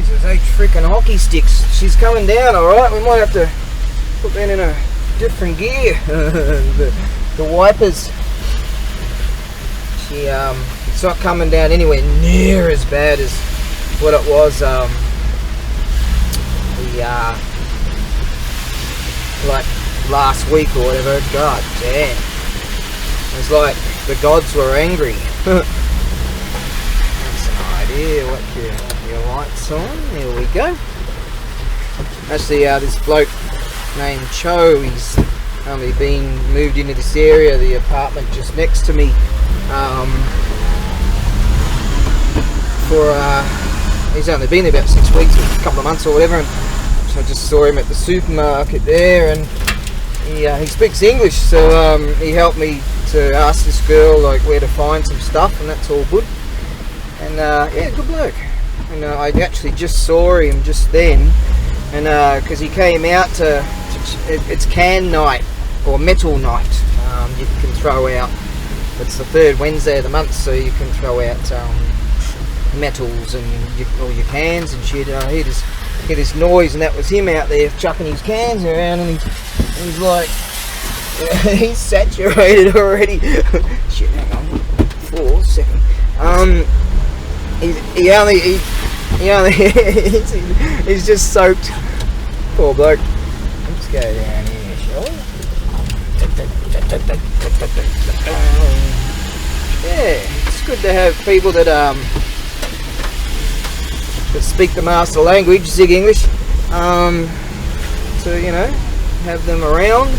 Jesus, 8 freaking hockey sticks. She's coming down, alright. We might have to put that in a different gear. the wipers. It's not coming down anywhere near as bad as what it was, like last week or whatever. God damn. It's like the gods were angry. That's an idea. What your lights on. There we go. Actually, this bloke named Cho, he's only been moved into this area, the apartment just next to me, he's only been there about 6 weeks or a couple of months or whatever, and so I just saw him at the supermarket there, and he speaks English, so he helped me to ask this girl like where to find some stuff, and that's all good. And yeah, good bloke. And I actually just saw him just then, and because he came out to it's can night or metal night. You can throw out. It's the 3rd Wednesday of the month, so you can throw out metals and all your cans and shit. I hear this noise, and that was him out there chucking his cans around, and he's like, he's saturated already. Shit, hang on, 4 seconds. He only he's just soaked. Poor bloke. Let's go down here, shall we? Yeah, it's good to have people that speak the master language, Zig English, to, you know, have them around.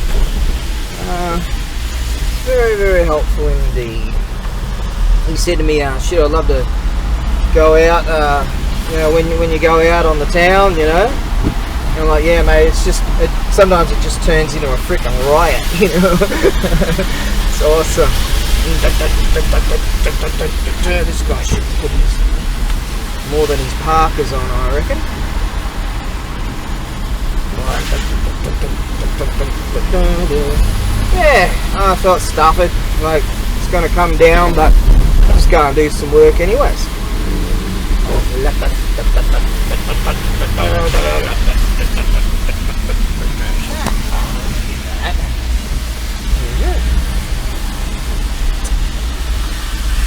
Very, very helpful indeed. He said to me, shit, I'd love to go out, you know, when you go out on the town, you know. And I'm like, yeah, mate, it's just, sometimes it just turns into a freaking riot, you know. It's awesome. This guy should put more than his parkas on, I reckon. Yeah, I felt stuffed, like it's going to come down, but I'm just going to do some work anyways.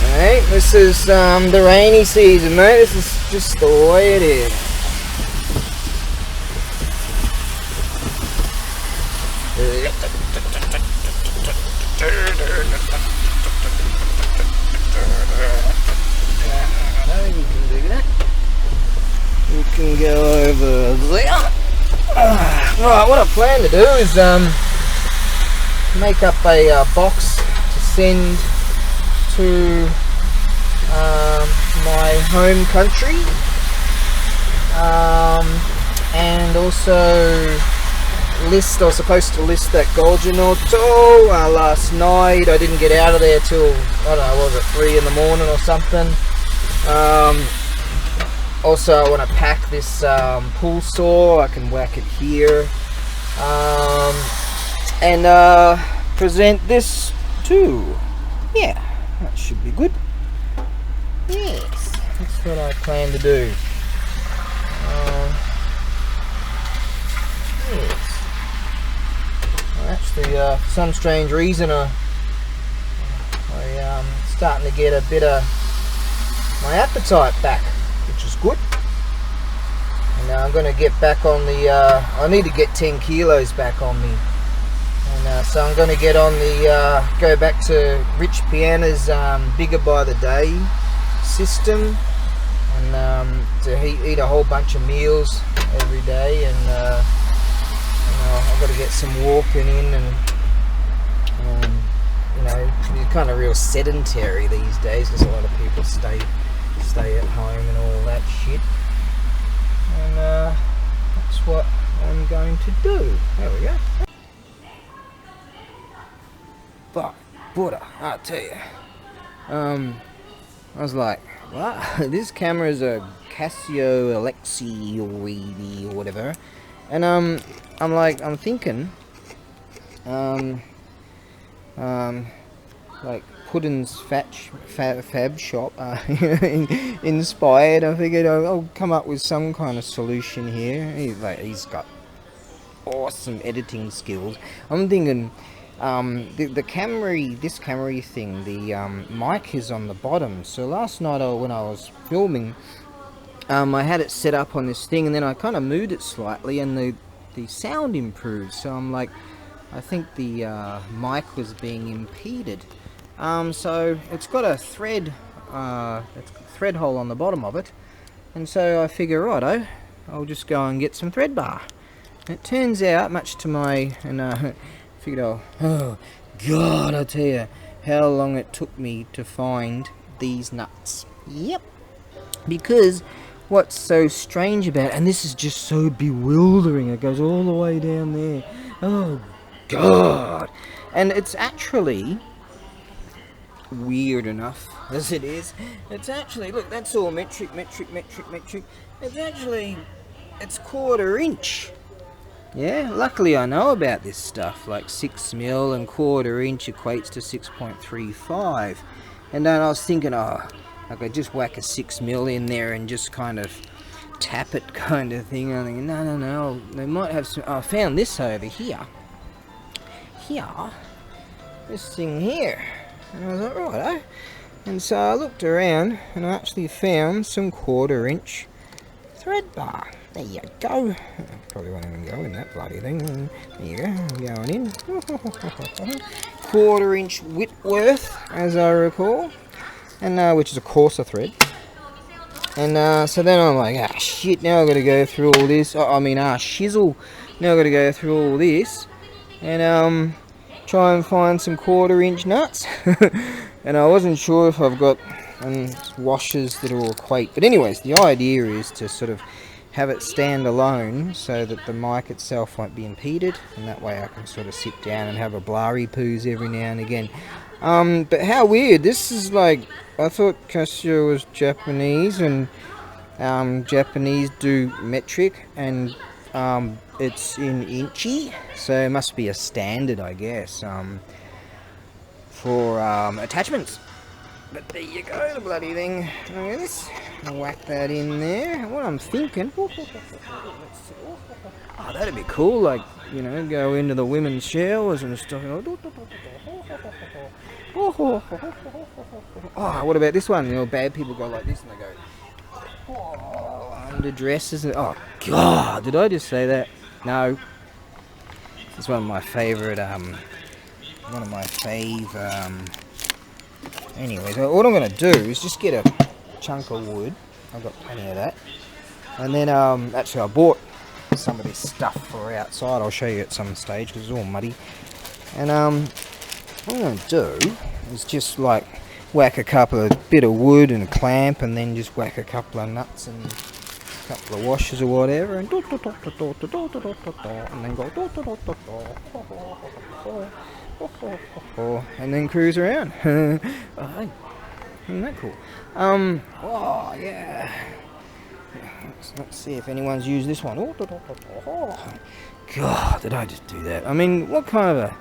Alright, this is the rainy season, mate. This is just the way it is. You can do that. You can go over there. Right, what I plan to do is make up a box to send to my home country, and also list. I was supposed to list that Golginoto last night. I didn't get out of there till, I don't know, what was it, 3 in the morning or something. Also, I want to pack this pull saw. I can whack it here, and present this too. Yeah, that should be good. Yes, that's what I plan to do. Yes. Actually, for some strange reason, I'm starting to get a bit of my appetite back, which is good. And I'm going to get back on the, I need to get 10 kilos back on me. And so I'm going to get on the, go back to Rich Piana's bigger by the day system, and to eat a whole bunch of meals every day, and I've got to get some walking in, and you know, you're kind of real sedentary these days because a lot of people stay at home and all that shit, and that's what I'm going to do. There we go. But Buddha, I'll tell you, I was like, what? This camera is a Casio Alexi or whatever, and I'm like Puddin's fab shop inspired. I figured I'll come up with some kind of solution here. He's got awesome editing skills. I'm thinking the Camry, this Camry thing, the mic is on the bottom. So last night when I was filming, I had it set up on this thing, and then I kind of moved it slightly, and the sound improved. So I'm like, I think the mic was being impeded. So it's got a thread hole on the bottom of it, and so I figure, righto, I'll just go and get some thread bar. And it turns out, much to my, and figured, oh god, I tell you how long it took me to find these nuts. Yep, because what's so strange about it, and this is just so bewildering, it goes all the way down there. Oh god, and it's actually weird enough as it is. It's actually, look, that's all metric. It's actually, it's 1/4 inch. Yeah, luckily I know about this stuff, like 6mm and 1/4 inch equates to 6.35. And then I was thinking, oh, I could just whack a 6mm in there and just kind of tap it kind of thing. I'm thinking, no, they might have some. I found this over here. This thing here. And I was like, righto. And so I looked around and I actually found some 1/4 inch thread bar. There you go. Probably won't even go in that bloody thing. There you go, going in. 1/4 inch Whitworth, as I recall. And which is a coarser thread. And so then I'm like, ah shit, now I've got to go through all this. Shizzle. Now I've got to go through all this. And try and find some 1/4 inch nuts. And I wasn't sure if I've got washers that will equate. But anyways, the idea is to sort of have it stand alone so that the mic itself won't be impeded, and that way I can sort of sit down and have a blurry poos every now and again. But how weird, this is like, I thought Casio was Japanese, and Japanese do metric, and it's in inchy, so it must be a standard, I guess, for attachments. But there you go, the bloody thing. Look at this. I'll whack that in there. What I'm thinking, oh, that'd be cool, like, you know, go into the women's showers and stuff. Oh, what about this one? You know, bad people go like this and they go, oh, under dresses. Oh god, did I just say that? No. It's one of my favourite, anyways, what I'm going to do is just get a chunk of wood. I've got plenty of that. And then, actually I bought some of this stuff for outside. I'll show you at some stage because it's all muddy. And what I'm going to do is just like whack a bit of wood and a clamp, and then just whack a couple of nuts and a couple of washers or whatever, and then go and then cruise around. Isn't that cool? Oh yeah. Let's see if anyone's used this one. God, did I just do that? I mean, what kind of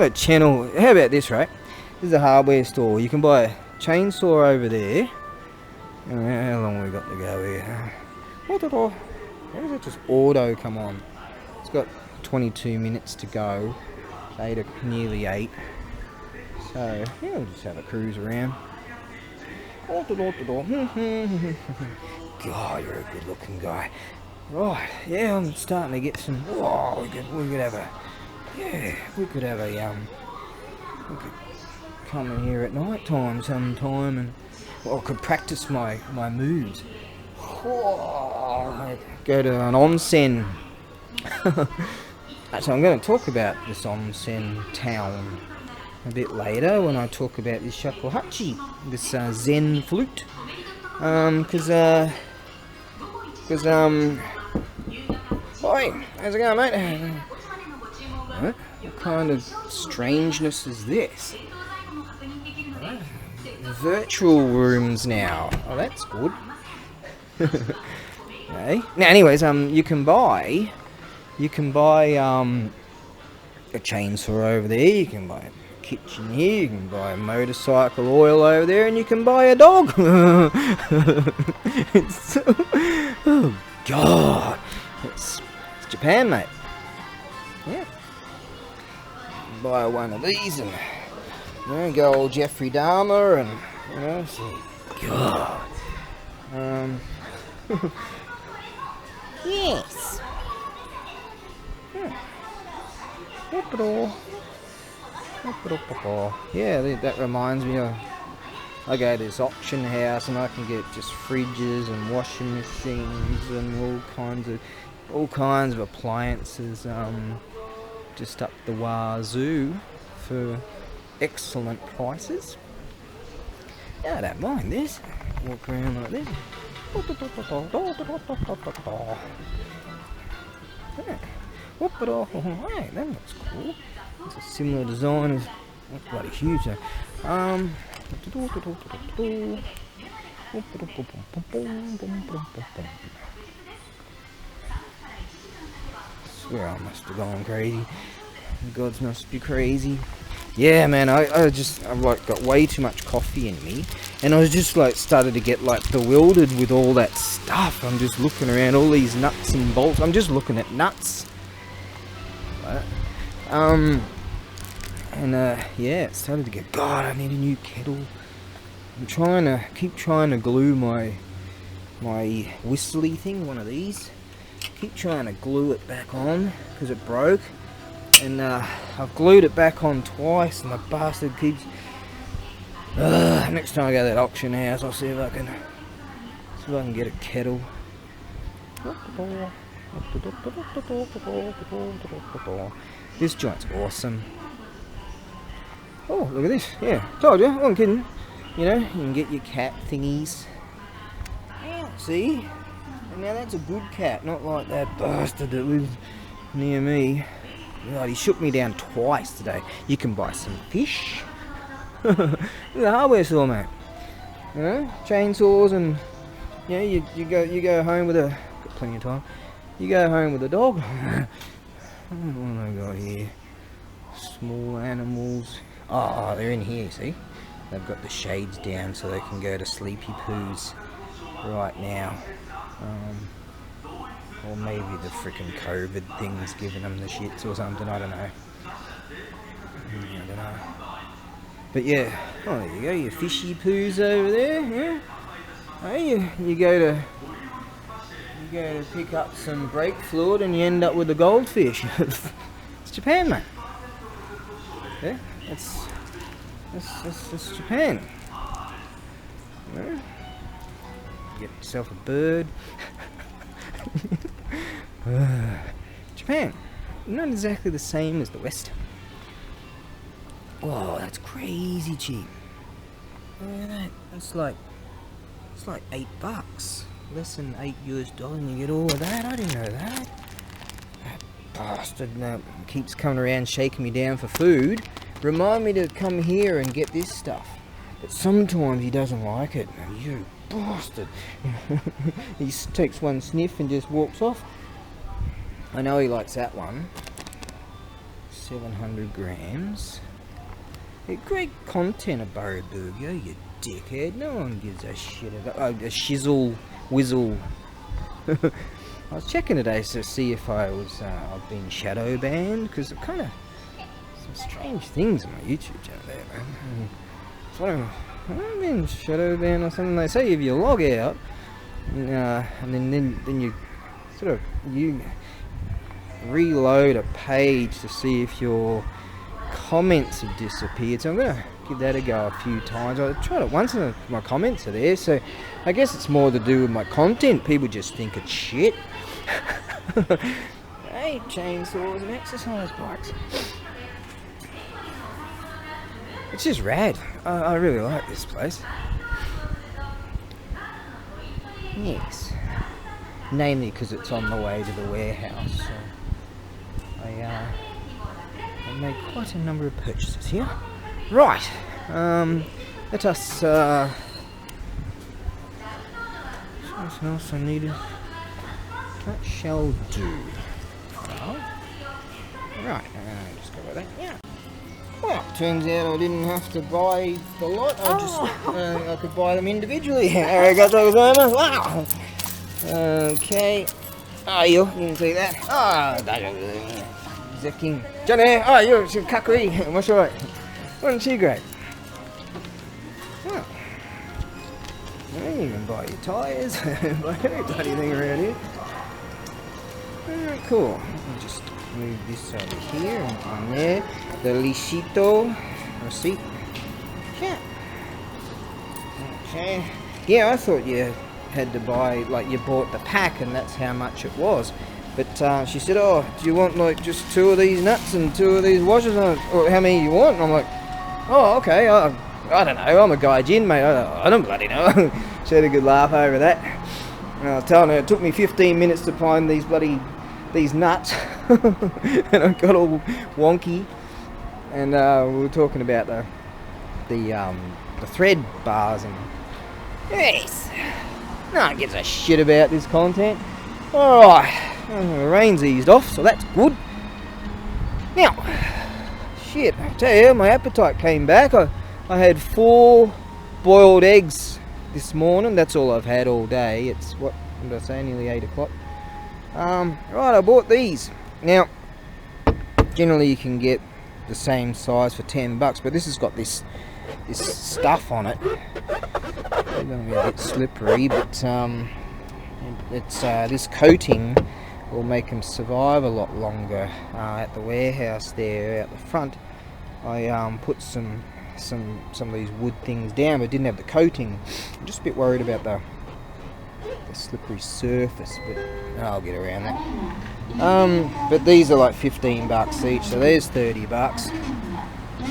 a channel? How about this, right? This is a hardware store. You can buy a chainsaw over there. How long we got to go here? Why does it just auto come on? It's got 22 minutes to go. Nearly 8. So yeah, we'll just have a cruise around. God, you're a good looking guy. Right, yeah, I'm starting to get some. Oh, we could have a. Yeah, we could come in here at night time sometime, and I could practice my moves. Oh, go to an onsen. Actually, I'm going to talk about this onsen town a bit later when I talk about this shakuhachi, this Zen flute. Oi, how's it going, mate? What kind of strangeness is this? Virtual rooms now. Oh, that's good. Okay. Now, anyways, you can buy a chainsaw over there. You can buy a kitchen here. You can buy motorcycle oil over there, and you can buy a dog. It's so, oh God, it's Japan, mate. Yeah. Buy one of these and go old Jeffrey Dahmer and see. God. Yes. Yeah, that reminds me of, I go to this auction house and I can get just fridges and washing machines and all kinds of appliances just up the wazoo for excellent prices. Yeah, I don't mind this. Walk around like this. Hey, that looks cool. It's a similar design as, that's bloody huge though. Swear I must have gone crazy. The gods must be crazy. Yeah, man, I've like got way too much coffee in me, and I was just like started to get like bewildered with all that stuff. I'm just looking around all these nuts and bolts. I'm just looking at nuts. Yeah, it started to get, God, I need a new kettle. I'm keep trying to glue my whistly thing, one of these. Keep trying to glue it back on because it broke, and I've glued it back on twice, and the bastard keeps. Next time I go to that auction house, I'll see if I can get a kettle. This joint's awesome. Oh, look at this. Yeah, told you, I wasn't kidding. You know, you can get your cat thingies. Yeah, see? And now that's a good cat, not like that bastard that lives near me. God, he shook me down twice today. You can buy some fish. Look at the hardware store, mate. You know, chainsaws, and yeah, you go home with a, got plenty of time. You go home with a dog. What have I got here? Small animals. Oh, they're in here, see? They've got the shades down so they can go to sleepy poos right now. Or maybe the frickin' COVID thing's giving them the shits or something, I don't know. I don't know. But yeah, oh, there you go, your fishy poos over there, yeah? Hey, you go to pick up some brake fluid and you end up with a goldfish. It's Japan, mate. Yeah, that's Japan. Yeah. Get yourself a bird. Japan, not exactly the same as the West. Oh, that's crazy cheap. Look at that. It's like $8. Less than $8 and you get all of that. I didn't know that. That bastard keeps coming around shaking me down for food. Remind me to come here and get this stuff. But sometimes he doesn't like it. You bastard. He takes one sniff and just walks off. I know he likes that one. 700 grams. Yeah, great content of ABAREBUGYO, you dickhead. No one gives a shit about a shizzle whizzle. I was checking today to see if I've been shadow banned, because I've kind of some strange things on my YouTube channel there, man. So I've been shadow banned or something. They say if you log out, and then you sort of reload a page to see if your comments have disappeared. So I'm gonna give that a go a few times. I tried it once and my comments are there, so I guess it's more to do with my content. People just think it's shit. Hey, chainsaws and exercise bikes. It's just rad. I really like this place. Yes. Namely because it's on the way to the warehouse. So I made quite a number of purchases here. Right. Let us. Something else I needed. That shall do. Well, right. Just go with that. Yeah. Well, turns out I didn't have to buy the lot. I could buy them individually. Arigato gozaimasu. Wow. Okay. Ah, you can see that. Ah, Zeking. Johnny, oh, you're kakuri. What's right? Wasn't she great? Well, you can buy your tyres, buy every bloody thing around here. Alright, cool. I'll just move this over here and on there. The Lishito receipt. Yeah. Okay. Yeah, I thought you had to buy, like you bought the pack and that's how much it was. But she said, oh, do you want like just 2 of these nuts and 2 of these washers? Or how many you want? And I'm like, oh, okay. I don't know. I'm a gaijin, mate. I don't bloody know. She had a good laugh over that. And I was telling her it took me 15 minutes to find these nuts. And I got all wonky. And we were talking about the thread bars and yes. No one gives a shit about this content. Alright. The rain's eased off, so that's good. Now, shit, I tell you, my appetite came back. I had 4 boiled eggs this morning. That's all I've had all day. It's, what did I say, nearly 8 o'clock. Right, I bought these. Now, generally you can get the same size for $10, but this has got this stuff on it. It's going to be a bit slippery, but it's this coating will make them survive a lot longer. At the warehouse there out the front, I put some of these wood things down, but didn't have the coating. I'm just a bit worried about the slippery surface, but I'll get around that. But these are like $15 each, so there's $30.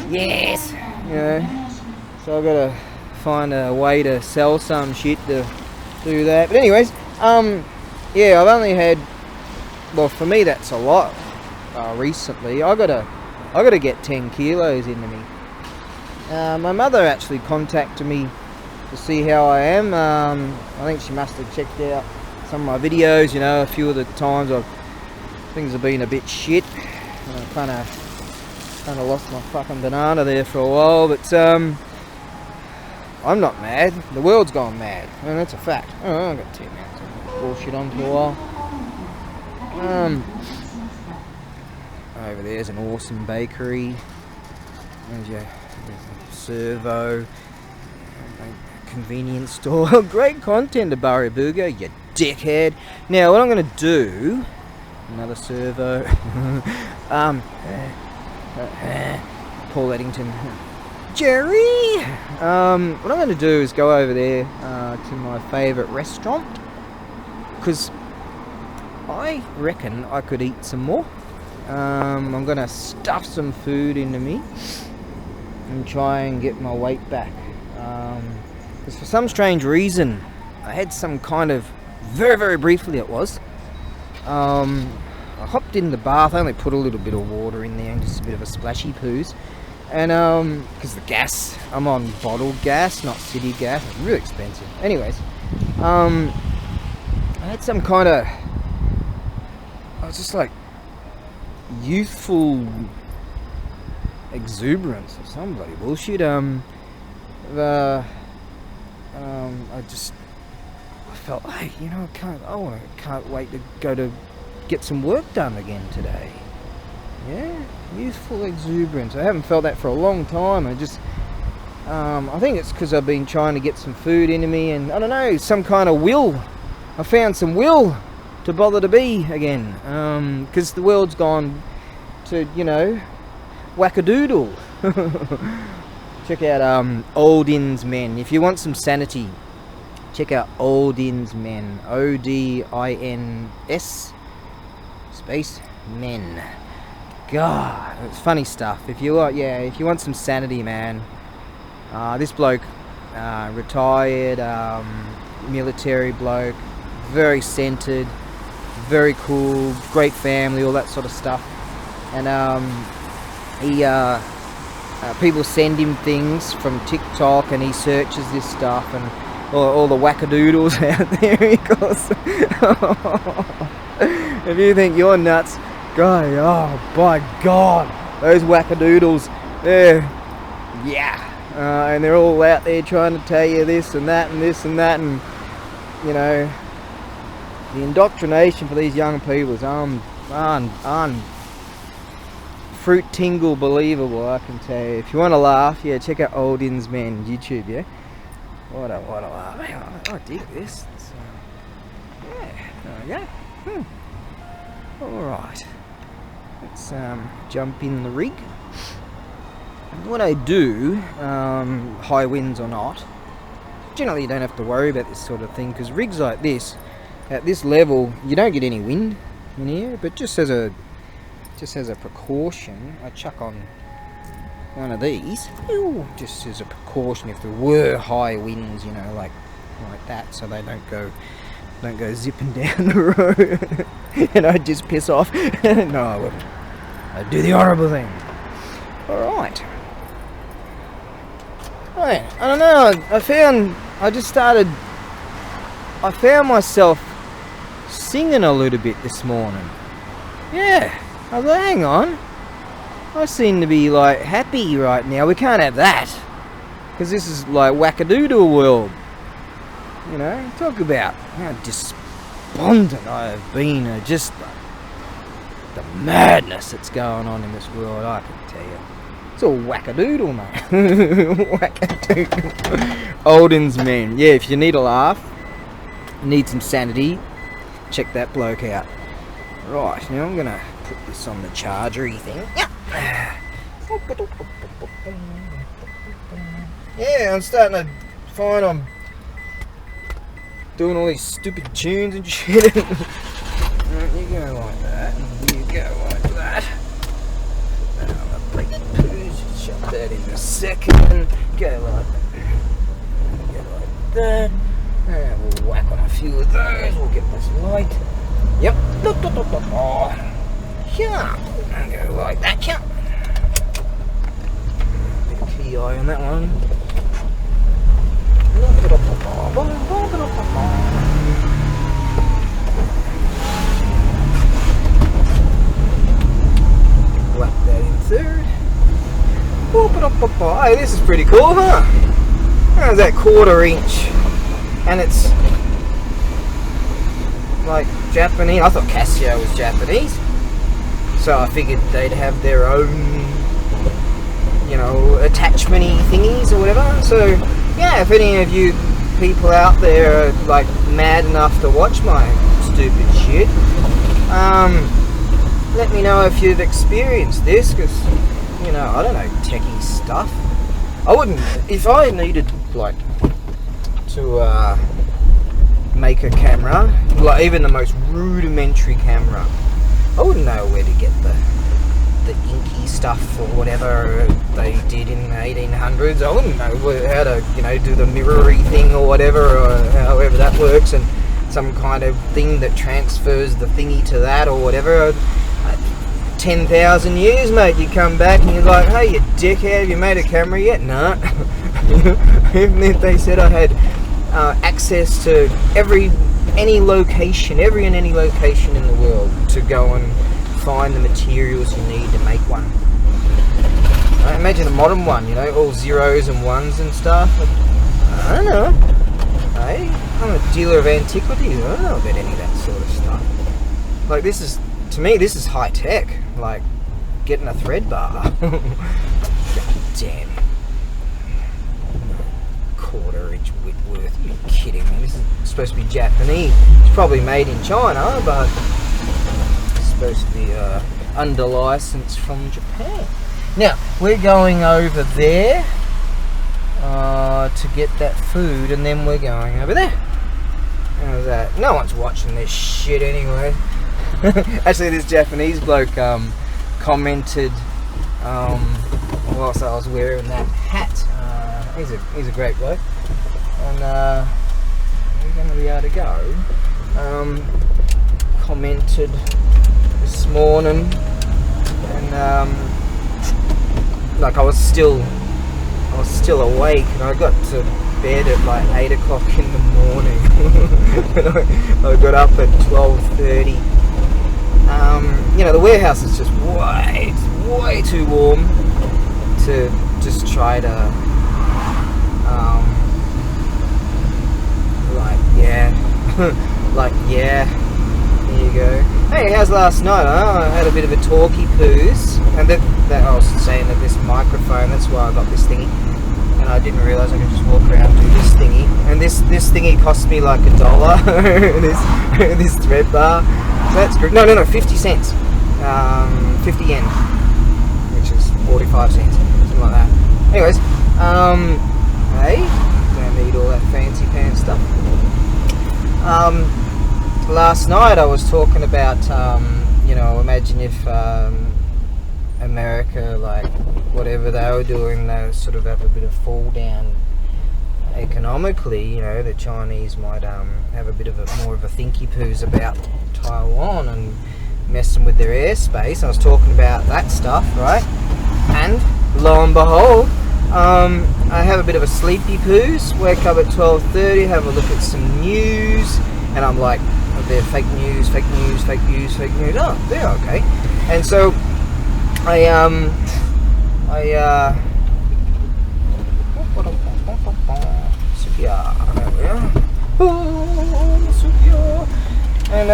Yes, you know. So I've got to find a way to sell some shit to do that. But anyways, yeah, I've only had, well, for me that's a lot. Recently, I gotta get 10 kilos into me. My mother actually contacted me to see how I am. I think she must have checked out some of my videos. You know, a few of the times things have been a bit shit. I kind of lost my fucking banana there for a while, but I'm not mad. The world's gone mad, and that's a fact. Oh, I've got 2 minutes of bullshit on for a while. Over there's an awesome bakery. There's a servo, convenience store. Great content, ABAREBUGYO, you dickhead. Now, what I'm going to do, another servo. Paul Eddington. Jerry! What I'm going to do is go over there to my favourite restaurant, because I reckon I could eat some more. I'm going to stuff some food into me and try and get my weight back. Because for some strange reason, I had some kind of, very, very briefly it was, I hopped in the bath. I only put a little bit of water in there and just a bit of a splashy poos. And because the gas, I'm on bottled gas, not city gas. It's really expensive. Anyways, I had some kind of, I was just like youthful exuberance or some bloody bullshit. I felt like, you know, I can't wait to go to get some work done again today. Yeah, youthful exuberance. I haven't felt that for a long time. I think it's because I've been trying to get some food into me, and I don't know, some kind of will. I found some will to bother to be again. Because the world's gone to, you know, wackadoodle. Check out Odin's Men. If you want some sanity, check out Odin's Men. ODINS space men. God, it's funny stuff. If you want some sanity, man. This bloke, retired military bloke, very centered, very cool, great family, all that sort of stuff. And he people send him things from TikTok, and he searches this stuff, and all the wackadoodles out there. He goes, if you think you're nuts, guy, oh by God, those wackadoodles and they're all out there trying to tell you this and that and this and that, and you know, the indoctrination for these young people is fruit tingle believable, I can tell you. If you want to laugh, yeah, check out Oldin's Man YouTube, yeah. What a laugh. I dig this. It's, yeah. Alright. Let's jump in the rig. What I do, high winds or not, generally you don't have to worry about this sort of thing, because rigs like this, at this level, you don't get any wind in here, but just as a precaution, I chuck on one of these, just as a precaution if there were high winds, you know, like that, so they don't go zipping down the road and I just piss off. No, I wouldn't. I'd do the horrible thing. Alright. I don't know, I found myself singing a little bit this morning. Yeah, I was like, hang on, I seem to be like happy right now. We can't have that, because this is like wackadoodle world. You know, talk about how despondent I have been, just the madness that's going on in this world, I can tell you. It's all wackadoodle, mate. Wackadoodle. Oldin's Man. Yeah, if you need a laugh, need some sanity, check that bloke out. Right, now I'm gonna put this on the chargery thing. Yeah, I'm starting to find I'm doing all these stupid tunes and shit. You go like that, and you go like that. Put that on the brake pooch, shut that in a second. Go like that. And we'll whack on a few of those. We'll get this light. Yep. Yeah. And go like that. Yeah. Bit of key eye on that one. Whack that in third. Hey, this is pretty cool, huh? How's that 1/4 inch? And it's like Japanese. I thought Casio was Japanese, so I figured they'd have their own, you know, attachment-y thingies or whatever. So yeah, if any of you people out there are like mad enough to watch my stupid shit, let me know if you've experienced this, because, you know, I don't know techie stuff. I wouldn't, if I needed like to make a camera, like even the most rudimentary camera, I wouldn't know where to get the inky stuff or whatever they did in the 1800s. I wouldn't know how to, you know, do the mirrory thing or whatever, or however that works, and some kind of thing that transfers the thingy to that or whatever. 10,000 years, mate, you come back and you're like, hey, you dickhead, have you made a camera yet? No. Even if they said I had access to any location in the world to go and find the materials you need to make one. Imagine a modern one, you know, all zeros and ones and stuff. I don't know. Hey, I'm a dealer of antiquities. I don't know about any of that sort of stuff. Like, this is, to me, this is high tech. Like getting a thread bar. God damn. 1/4 inch Whitworth. Are you kidding me? This is supposed to be Japanese. It's probably made in China, but it's supposed to be under license from Japan. Now, we're going over there to get that food, and then we're going over there. How's that? No one's watching this shit anyway. Actually, this Japanese bloke commented whilst I was wearing that hat. He's a great bloke, and we're going to be able to go. Commented this morning, and like I was still awake, and I got to bed at like 8 o'clock in the morning. I got up at 12:30. You know, the warehouse is just way too warm to just try to like yeah, there you go. Hey, how's last night? Huh? I had a bit of a talky poos, and that I was saying that this microphone, that's why I got this thingy, and I didn't realise I could just walk around and do this thingy, and this thingy cost me like $1. this thread bar, so that's good. No, 50 cents, 50 yen, which is 45 cents, something like that. Anyways, hey, don't need all that fancy pants stuff. Last night I was talking about, imagine if America, like, whatever they were doing, they sort of have a bit of fall down economically. The Chinese might have a bit of more of a thinky poos about Taiwan and messing with their airspace. I was talking about that stuff, right? And lo and behold, I have a bit of a sleepy poos, wake up at 12:30, have a look at some news, and I'm like, they're fake news. Oh, they're okay. And so and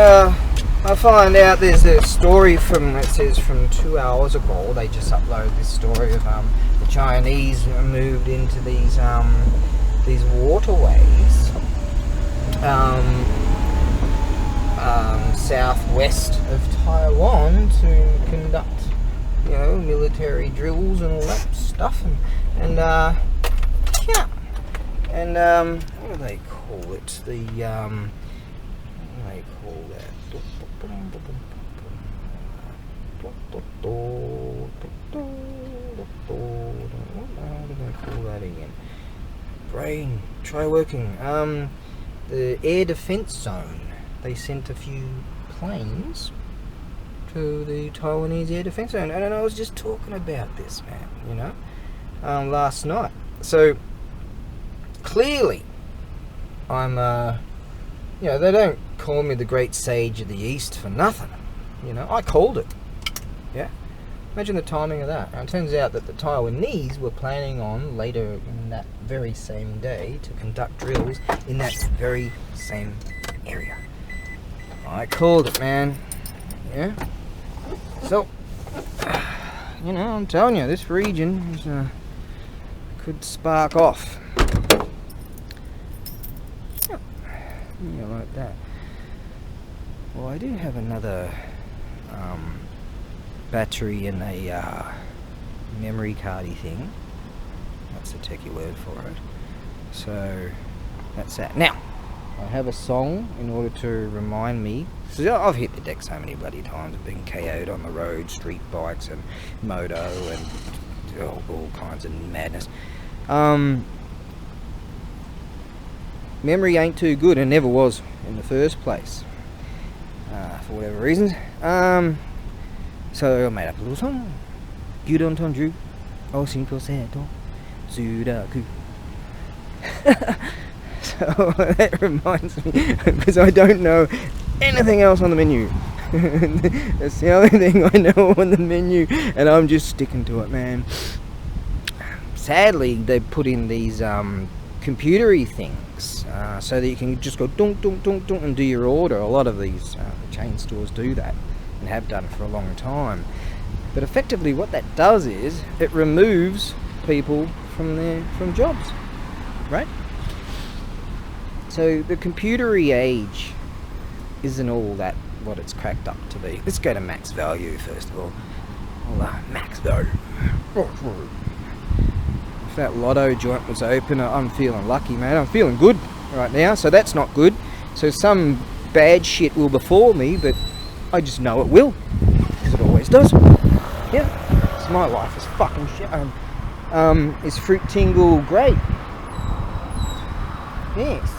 I find out there's a story from 2 hours ago. They just uploaded this story of the Chinese moved into these waterways southwest of Taiwan to conduct, military drills and all that stuff, and what do they call it? What do they call that? How do they call that again? Brain, try working. The air defense zone. They sent a few planes to the Taiwanese air defense zone, and I was just talking about this, man, last night. So clearly I'm they don't call me the great sage of the East for nothing. I called it. Yeah, imagine the timing of that. And it turns out that the Taiwanese were planning on later in that very same day to conduct drills in that very same area. I called it, man. Yeah. So, I'm telling you, this region is, could spark off. Yeah, like that. Well, I do have another battery in a memory cardy thing. That's the techie word for it. So that's that. Now, I have a song in order to remind me. So I've hit the deck so many bloody times. I've been KO'd on the road, street bikes and moto and all kinds of madness. Memory ain't too good and never was in the first place, for whatever reasons. So I made up a little song. Gyudon Tonju, O Shinko Seto, Sudaku. So that reminds me, because I don't know anything else on the menu. That's the only thing I know on the menu, and I'm just sticking to it, man. Sadly, they put in these computery things so that you can just go dunk dunk dunk dunk and do your order. A lot of these chain stores do that and have done for a long time. But effectively, what that does is it removes people from jobs, right? So the computery age isn't all that what it's cracked up to be. Let's go to max value first of all. Max value. If that lotto joint was open, I'm feeling lucky, man. I'm feeling good right now, so that's not good. So some bad shit will befall me, but I just know it will, because it always does. Yeah, so my life is fucking shit. Is Fruit Tingle great? Yes.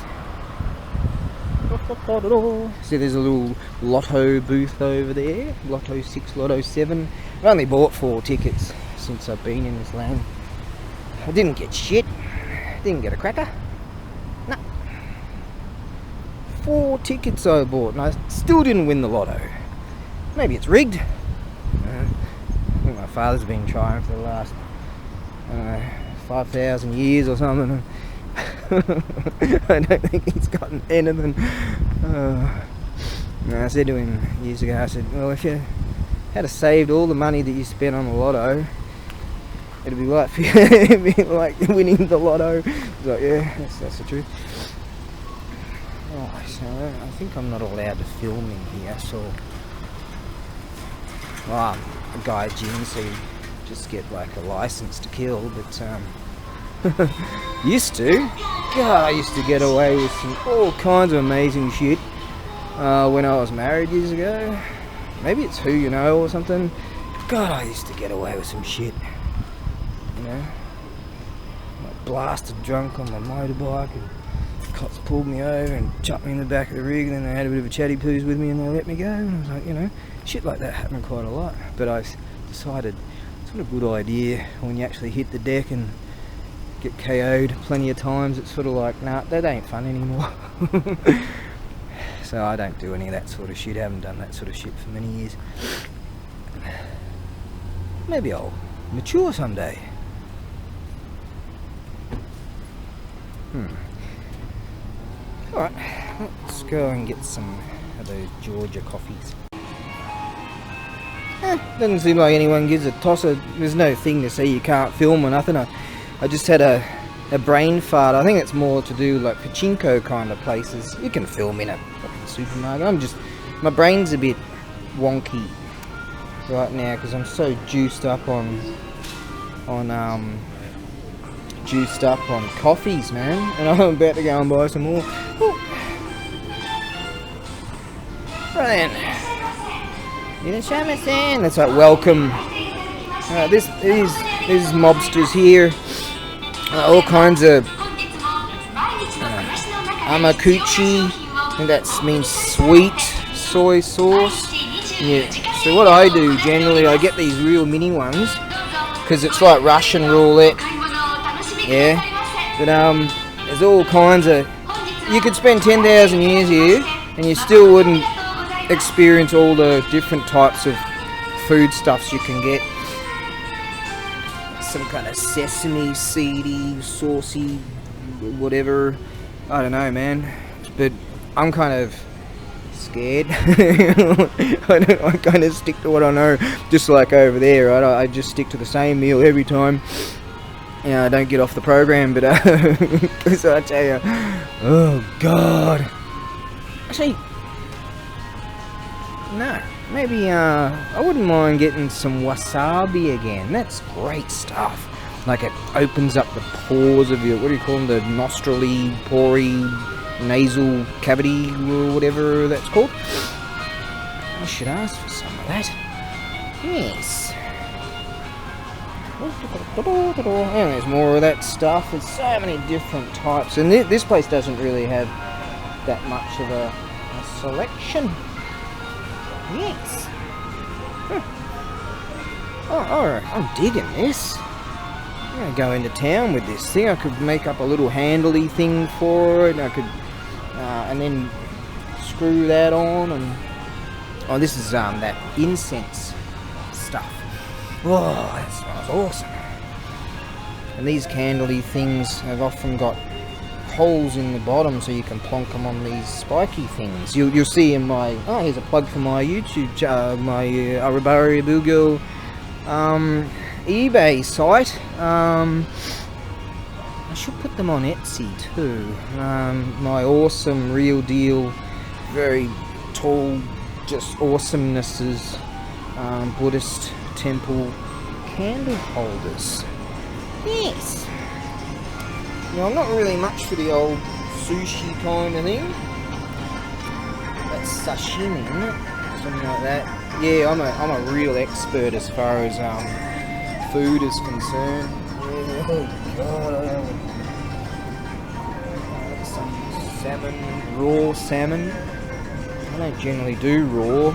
See, there's a little lotto booth over there. Lotto 6, Lotto 7. I've only bought 4 tickets since I've been in this land. I didn't get shit. Didn't get a cracker. No. 4 tickets I bought and I still didn't win the lotto. Maybe it's rigged. I think my father's been trying for the last 5,000 years or something. I don't think he's gotten anything. I said to him years ago, I said, well, if you had saved all the money that you spent on the lotto, it'd be like, it'd be like winning the lotto. He's like, yeah, that's the truth. Oh, so I think I'm not allowed to film in here, so a guy Jim, so you just get like a license to kill, but used to. God, I used to get away with all kinds of amazing shit when I was married years ago. Maybe it's Who You Know or something. God, I used to get away with some shit. You know, like blasted drunk on my motorbike, and cops pulled me over and chucked me in the back of the rig, and then they had a bit of a chatty poos with me and they let me go. And I was like, you know, shit like that happened quite a lot. But I decided it's not a good idea when you actually hit the deck and get KO'd plenty of times. It's sort of like, nah, that ain't fun anymore. So I don't do any of that sort of shit. I haven't done that sort of shit for many years. Maybe I'll mature someday. Alright, let's go and get some of those Georgia coffees. Doesn't seem like anyone gives a toss. There's no thing to say you can't film or nothing. I just had a brain fart. I think it's more to do like pachinko kind of places. You can film in a fucking supermarket. My brain's a bit wonky right now because I'm so juiced up on coffees, man. And I'm about to go and buy some more. Ooh. Right then. That's like welcome. This is mobsters here. All kinds of amakuchi. I think that means sweet soy sauce. Yeah. So what I do generally, I get these real mini ones because it's like Russian roulette. Yeah. But there's all kinds of. You could spend 10,000 years here, and you still wouldn't experience all the different types of foodstuffs you can get. Some kind of sesame seedy, saucy, whatever. I don't know, man. But I'm kind of scared. I kind of stick to what I know, just like over there. Right? I just stick to the same meal every time. Yeah, I don't get off the program, but so I tell you, oh God. Actually, no, maybe I wouldn't mind getting some wasabi again. That's great stuff. Like it opens up the pores of your, what do you call them, the nostrily, pory, nasal cavity, or whatever that's called. I should ask for some of that. Yes. And there's more of that stuff. There's so many different types, and this place doesn't really have that much of a selection. Yes. Oh, I'm digging this. I'm gonna go into town with this thing. I could make up a little handly thing for it. I could, and then screw that on. And oh, this is that incense stuff. Oh, that smells awesome. And these candly things have often got holes in the bottom so you can plonk them on these spiky things. You'll see in my, here's a plug for my YouTube, my ABAREBUGYO eBay site. I should put them on Etsy too. My awesome, real deal, very tall, just awesomenesses, Buddhist temple candle holders. Yes. Now, I'm not really much for the old sushi kind of thing. That's sashimi, isn't it? Something like that. Yeah, I'm a real expert as far as food is concerned. Oh God. Some salmon, raw salmon. I don't generally do raw.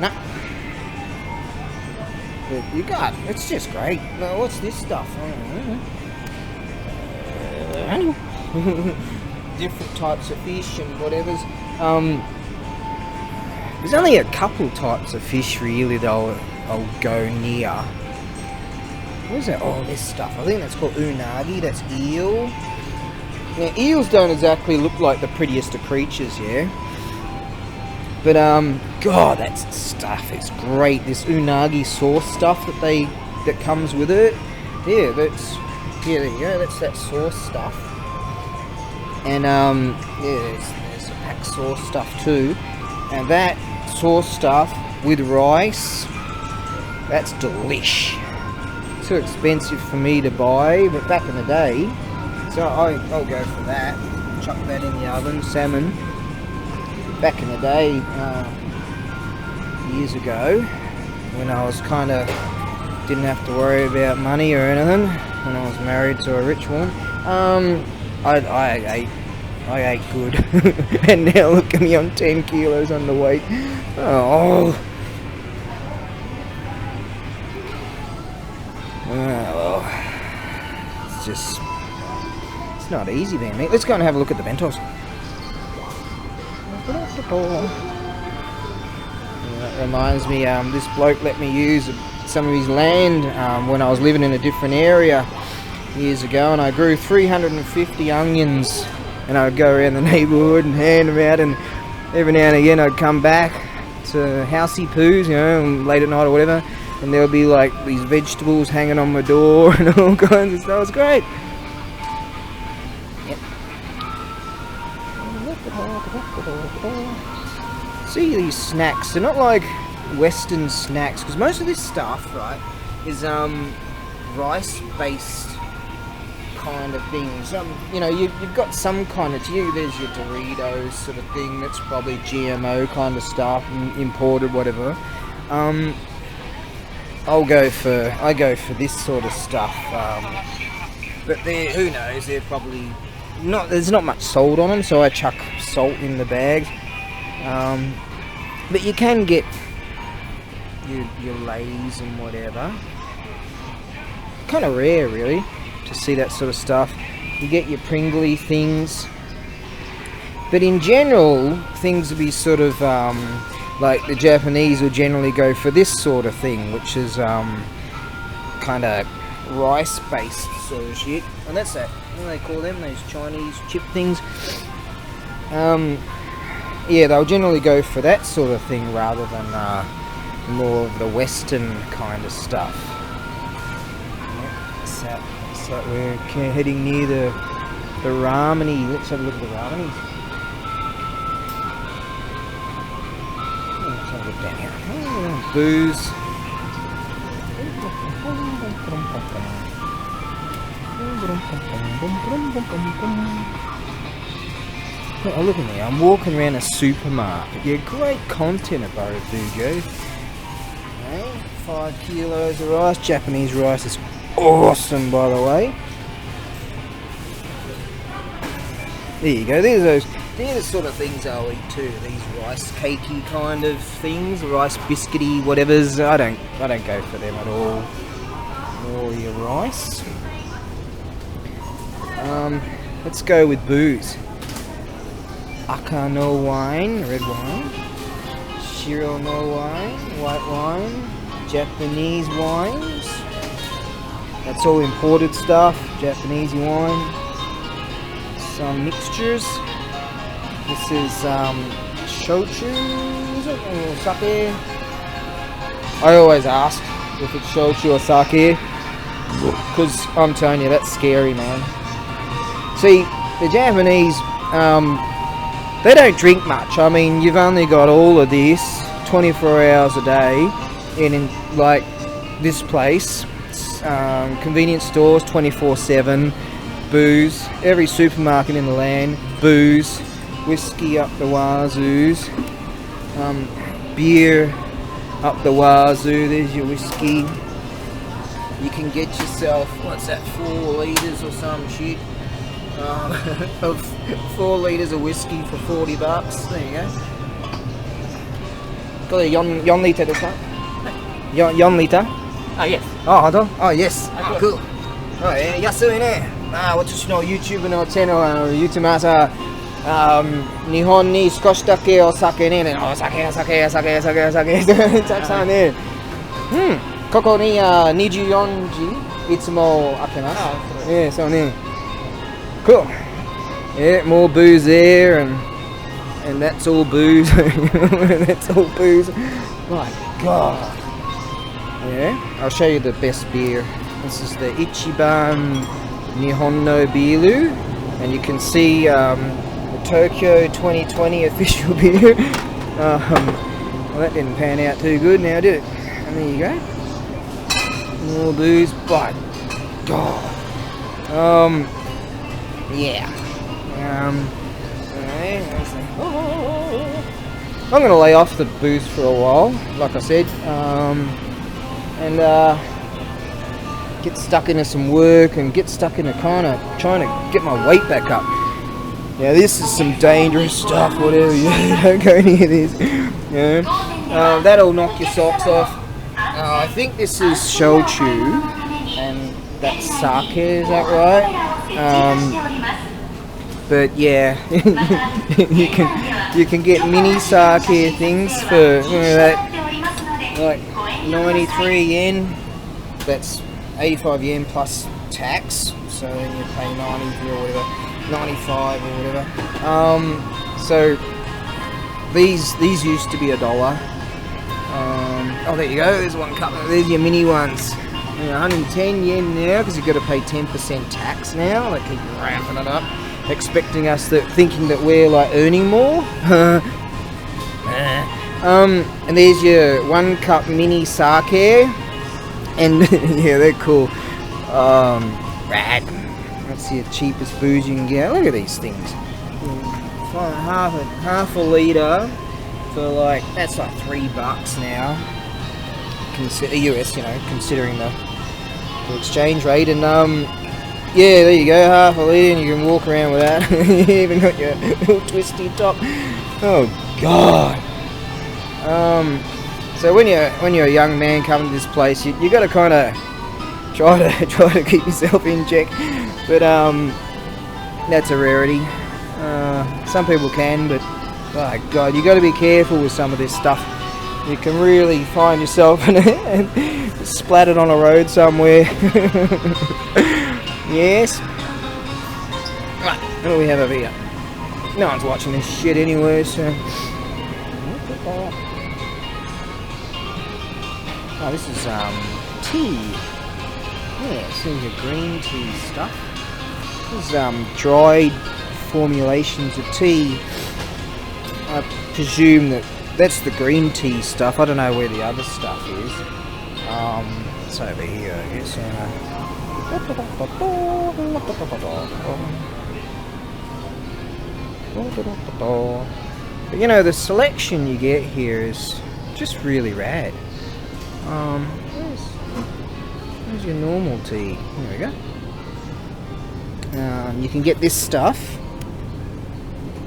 Nah. But you got, it's just great. Now, what's this stuff? I don't know. Different types of fish and whatever's. There's only a couple types of fish really that I'll go near. What is that? Oh, this stuff. I think that's called unagi. That's eel. Now, eels don't exactly look like the prettiest of creatures, yeah? But, God, that stuff is great. This unagi sauce stuff that comes with it. Yeah, there you go. That's that sauce stuff. And, yeah, there's the pack sauce stuff too. And that sauce stuff with rice, that's delish. Too expensive for me to buy, but back in the day, so I'll go for that. Chuck that in the oven, salmon. Back in the day, years ago, when I was kind of didn't have to worry about money or anything, when I was married to a rich woman, I ate good. And now look at me, I'm 10 kilos underweight. Oh. Well, it's not easy there, mate. Let's go and have a look at the bentos. That reminds me, this bloke let me use some of his land when I was living in a different area years ago, and I grew 350 onions, and I would go around the neighbourhood and hand them out, and every now and again I'd come back to housey poos, you know, late at night or whatever, and there would be like these vegetables hanging on my door and all kinds of stuff. It was great. Yep. See these snacks, they're not like Western snacks, because most of this stuff, right, is rice based kind of things. You know, you've got some kind of, there's your Doritos sort of thing, that's probably GMO kind of stuff, imported, whatever. I go for this sort of stuff, but who knows, they're probably not, there's not much salt on them, so I chuck salt in the bag. But you can get your Lays and whatever. Kind of rare, really, to see that sort of stuff. You get your Pringly things, but in general, things will be sort of like the Japanese will generally go for this sort of thing, which is kind of rice-based sort of shit, and that's that. What do they call them? Those Chinese chip things. Yeah, they'll generally go for that sort of thing rather than more of the Western kind of stuff. Yep, so we're heading near the rameny. Let's have a look at the rameny. Let's have a look down here. Oh, booze. Oh, look at me, I'm walking around a supermarket. Yeah, great content at ABAREBUGYO. Okay, 5 kilos of rice. Japanese rice is awesome, by the way. There you go, they're the sort of things I'll eat too. These rice cakey kind of things, rice biscuity, whatever's. I don't go for them at all. Or your rice. Let's go with booze. Aka no wine, red wine. Shiro no wine, white wine. Japanese wines. That's all imported stuff. Japanese wine. Some mixtures. This is shochu, is it? Or sake. I always ask if it's shochu or sake, because I'm telling you, that's scary, man. See, the Japanese, they don't drink much. I mean, you've only got all of this 24 hours a day, and in like this place, convenience stores 24/7, booze, every supermarket in the land, booze, whiskey up the wazoos, beer up the wazoo. There's your whiskey. You can get yourself, what's that, 4 litres or some shit. Of 4 litres of whiskey for $40. There you go. これ4リッターですか? 4リッター? Ah, yes. あ、本当? Oh, yes. Cool. 安いね。私の YouTube のチャンネル言ってます。日本に少しだけお酒ね。お酒たくさんね。ここに24時いつも開けます。Yeah, so near. Cool. Yeah, more booze there, and that's all booze. That's all booze. My God. Yeah, I'll show you the best beer. This is the Ichiban Nihon no Biru, and you can see the Tokyo 2020 official beer. Well, that didn't pan out too good now, did it? And there you go. More booze, but God. Yeah. I'm gonna lay off the booze for a while, like I said, and get stuck into some work and get stuck into kind of trying to get my weight back up. Yeah, this is some dangerous stuff. Whatever, you don't go near this. Yeah, that'll knock your socks off. I think this is shochu, and that's sake. Is that right? But yeah, you can get mini sake things for that, like 93 yen. That's 85 yen plus tax. So then you pay 90 or whatever, 95 or whatever. So these used to be $1. Oh, there you go. There's one cup. There's your mini ones. 110 yen now because you've got to pay 10% tax now. They keep ramping it up, expecting us thinking that we're like earning more. And there's your 1 cup mini sake, and yeah, they're cool. Rad. That's the cheapest booze you can get. Look at these things. Half a litre for like, that's like $3 now. US, considering the exchange rate, and yeah, there you go, half a litre, and you can walk around with that. You even got your little twisty top. Oh God. So when you're a young man coming to this place, you got to kind of try to keep yourself in check, but that's a rarity. Some people can, but oh God, you got to be careful with some of this stuff. You can really find yourself and splattered on a road somewhere. Yes. Right, what do we have over here? No one's watching this shit anyway, so. Oh, this is tea. Yeah, so your green tea stuff. This is dried formulations of tea. I presume that's the green tea stuff. I don't know where the other stuff is. It's over here, I guess. But the selection you get here is just really rad. Where's your normal tea? There we go. You can get this stuff.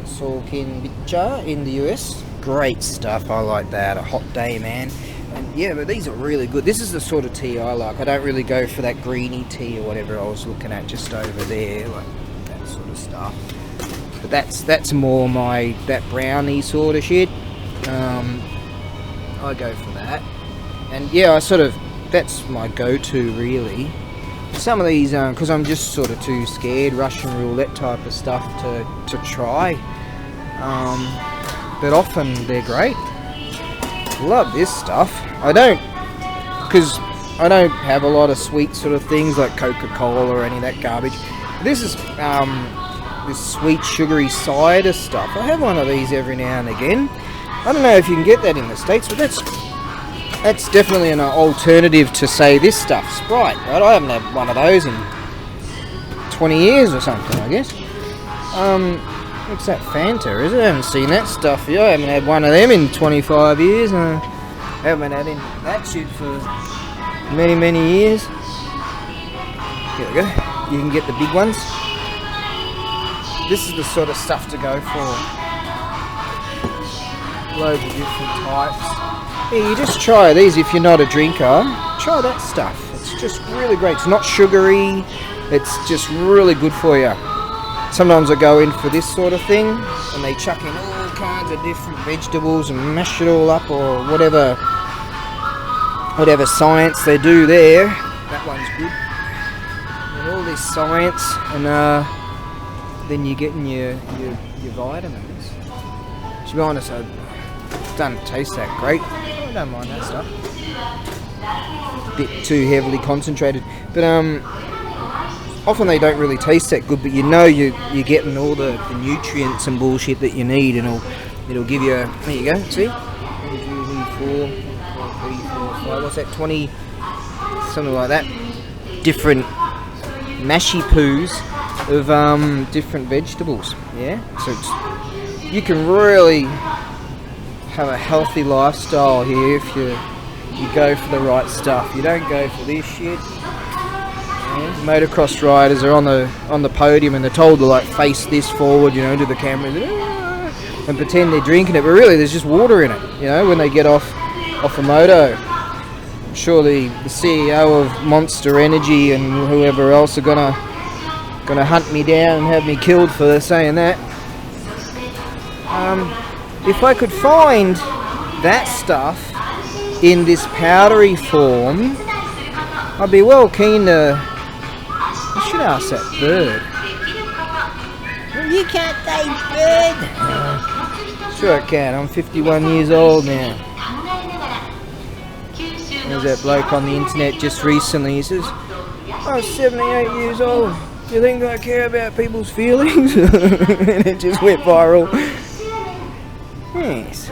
Sokin Bicha in the US. Great stuff, I like that. A hot day, man. And yeah, but these are really good. This is the sort of tea I like. I don't really go for that greeny tea or whatever I was looking at just over there, like that sort of stuff. But that's more that brownie sort of shit. I go for that. And yeah, that's my go-to really. Some of these, because I'm just sort of too scared, Russian roulette type of stuff to try. But often they're great. Love this stuff. Because I don't have a lot of sweet sort of things like Coca-Cola or any of that garbage. This is this sweet sugary cider stuff. I have one of these every now and again. I don't know if you can get that in the States, but that's definitely an alternative to, say, this stuff, Sprite, right? I haven't had one of those in 20 years or something, I guess. What's that, Fanta, is it? I haven't seen that stuff yet. I haven't had one of them in 25 years. I haven't had that shit for many, many years. Here we go. You can get the big ones. This is the sort of stuff to go for. Loads of different types. Yeah, you just try these if you're not a drinker. Try that stuff. It's just really great. It's not sugary. It's just really good for you. Sometimes I go in for this sort of thing, and they chuck in all kinds of different vegetables and mash it all up or whatever whatever science they do there. That one's good. And all this science, and then you're getting your vitamins. To be honest, it doesn't taste that great. I don't mind that stuff. Bit too heavily concentrated, but often they don't really taste that good. But you know you're getting all the nutrients and bullshit that you need, and it'll give you. There you go. See, 1, 2, 3, 4, what's that? 20, something like that. Different mashy poos of different vegetables. Yeah, so you can really have a healthy lifestyle here if you go for the right stuff. You don't go for this shit. Yeah. Motocross riders are on the podium and they're told to like face this forward, you know, to the camera and pretend they're drinking it, but really there's just water in it. You know, when they get off a moto. I'm sure the CEO of Monster Energy and whoever else are gonna hunt me down and have me killed for saying that. If I could find that stuff in this powdery form, I'd be well keen to. I should ask that bird. Well, you can't say bird. Sure I can. I'm 51 years old now. There's that bloke on the internet just recently. He says, "I'm 78 years old. Do you think I care about people's feelings?" And it just went viral. Yes.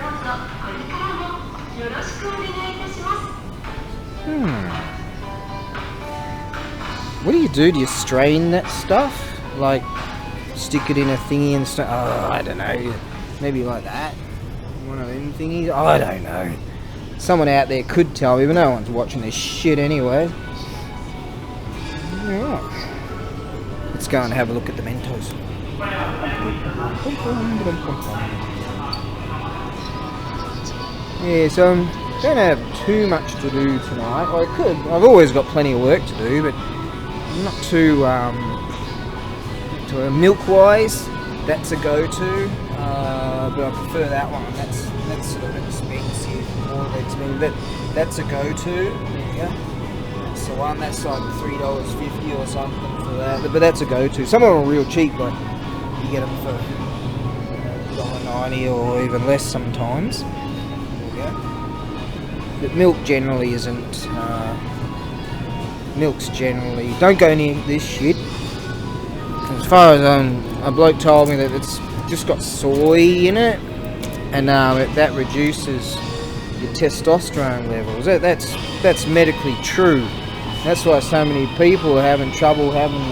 What do you do? Do you strain that stuff? Like, stick it in a thingy and stuff? Oh, I don't know. Maybe like that. One of them thingies? I don't know. Someone out there could tell me, but no one's watching this shit anyway. Alright. Let's go and have a look at the Mentos. Yeah, so I don't have too much to do tonight. Well, I could. I've always got plenty of work to do, but I'm not too milk-wise. That's a go-to, but I prefer that one. That's sort of expensive, more expensive. But that's a go-to. There you go. That's the one. That's like $3.50 or something for that. But that's a go-to. Some of them are real cheap, but you get them for $1.90 or even less sometimes. But milk generally isn't. Milk's generally don't go near this shit. As far as a bloke told me that it's just got soy in it, and that reduces your testosterone levels. That's medically true. That's why so many people are having trouble having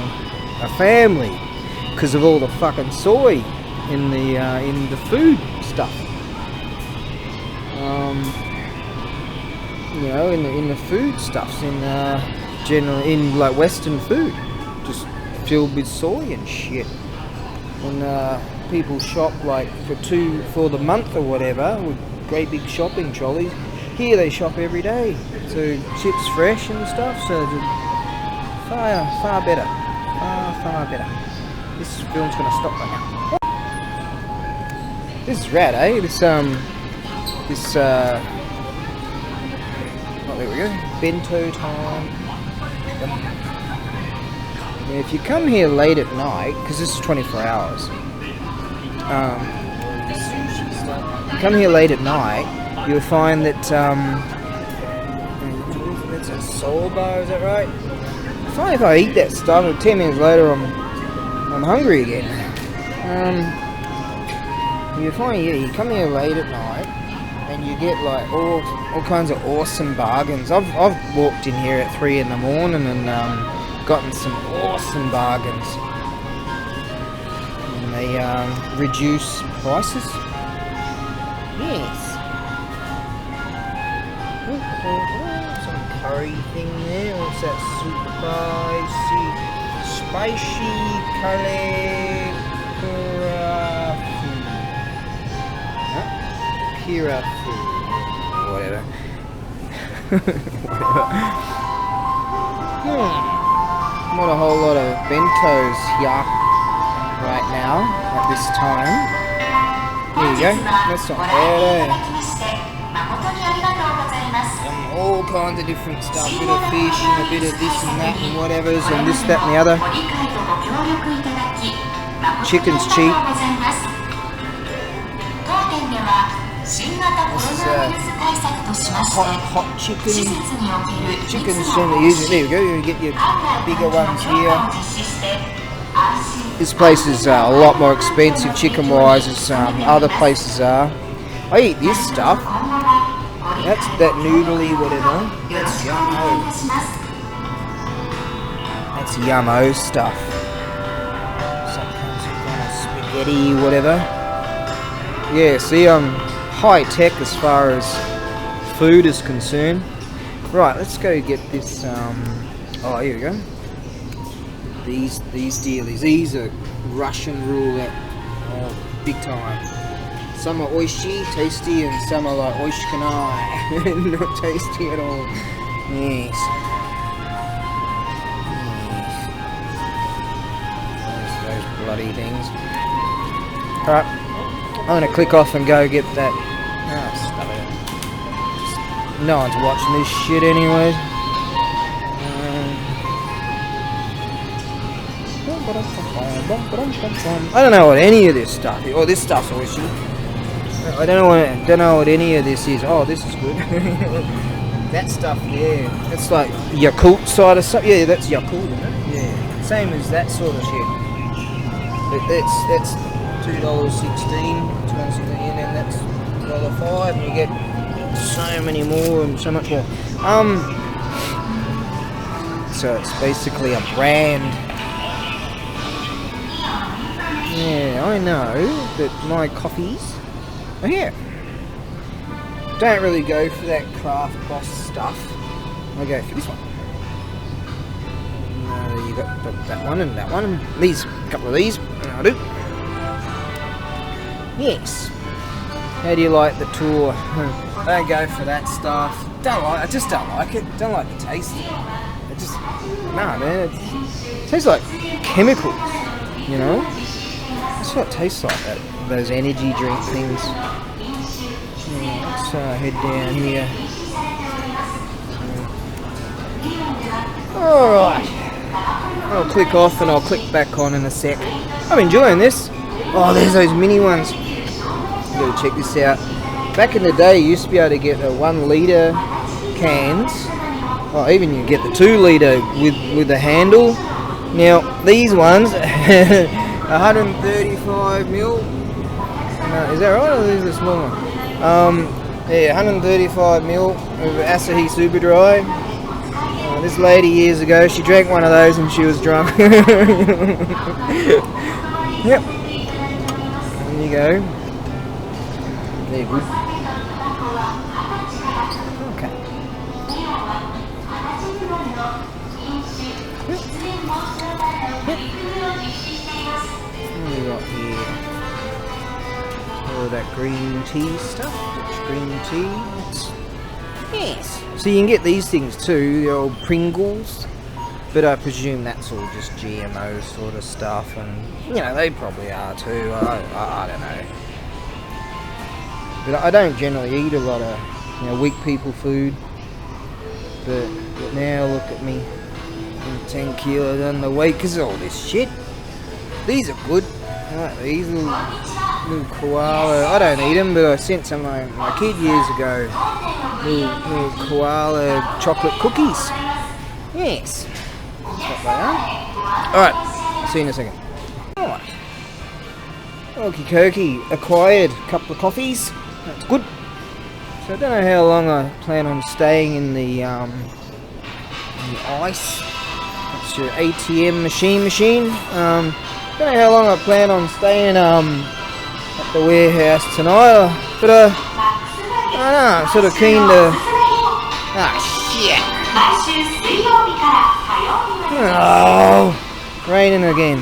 a family because of all the fucking soy in the food stuff. You know, in the food stuffs, generally in like Western food, just filled with soy and shit. And people shop like for the month or whatever with great big shopping trolleys. Here they shop every day, so shit's fresh and stuff. So far better, far better. This film's gonna stop right now. This is rad, eh? Oh, there we go. Bento time. Now, if you come here late at night, because this is 24 hours, you come here late at night, you'll find that, that's a soul bar, is that right? I find if I eat that stuff, 10 minutes later I'm hungry again. You find, yeah, you come here late at night, and you get like all kinds of awesome bargains. I've walked in here at 3 in the morning and gotten some awesome bargains. And they reduce prices. Yes. Some curry thing there. What's that? Spicy curry. Kira food, whatever. Not a whole lot of bentos here right now at this time. There you go. That's not bad, eh? Some all kinds of different stuff. A bit of fish and a bit of this and that and whatever's and this, that and the other. Chicken's cheap. This is hot chicken. Chicken's generally usually, there we go, you get your bigger ones here. This place is a lot more expensive chicken wise as other places are. I eat this stuff. That's that noodly whatever. That's yummo. That's yummo stuff. Some kind of spaghetti whatever. Yeah, see, high tech as far as food is concerned. Right, let's go get this. Oh, here we go. These dealies. These are Russian roulette. Oh, big time. Some are oishi, tasty, and some are like oishkanai. Not tasty at all. Yes. Those bloody things. Alright. I'm going to click off and go get that. Oh, stop it. No one's watching this shit anyways. I don't know what any of this stuff is. Oh, this stuff's oishi. I don't know what any of this is. Oh, this is good. That stuff, yeah. That's like Yakult side of stuff. Yeah, that's Yakult, isn't it? Yeah. Same as that sort of shit. But that's $2.16, and then that's $1.05, and you get so many more and so much more. So it's basically a brand. Yeah, I know that my coffees are here. Don't really go for that craft boss stuff. I go for this one. You got that one and that one, and these, a couple of these, and I do. Yes. How do you like the tour? I don't go for that stuff. I just don't like it. Don't like the taste. It just, nah, man. It tastes like chemicals. You know. That's what it tastes like. Those energy drink things. Yeah, let's head down here. All right. I'll click off and I'll click back on in a sec. I'm enjoying this. Oh, there's those mini ones. Gotta check this out. Back in the day, you used to be able to get a 1 litre cans. Or even you get the 2 litre with the handle. Now, these ones, 135 mil. Is that right? Or is this a small one? Yeah, 135 mil of Asahi Super Dry. This lady years ago, she drank one of those and she was drunk. Yep. There you go. They're good. Okay. Yep. What do we got here? All that green tea stuff. Green tea. Yes. So you can get these things too, the old Pringles. But I presume that's all just GMO sort of stuff, and you know they probably are too. I don't know. But I don't generally eat a lot of weak people food. But now look at me, I'm 10 kilos underweight because of all this shit. These are good. I like these little koala. I don't eat them, but I sent some of my kid years ago. Little koala chocolate cookies. Yes. Alright, see you in a second. Alright. Okie dokie, acquired a couple of coffees. That's good. So I don't know how long I plan on staying in the ice. That's your ATM machine. Don't know how long I plan on staying at the warehouse tonight. But I don't know, I'm sort of keen to... Ah, shit. Oh, raining again.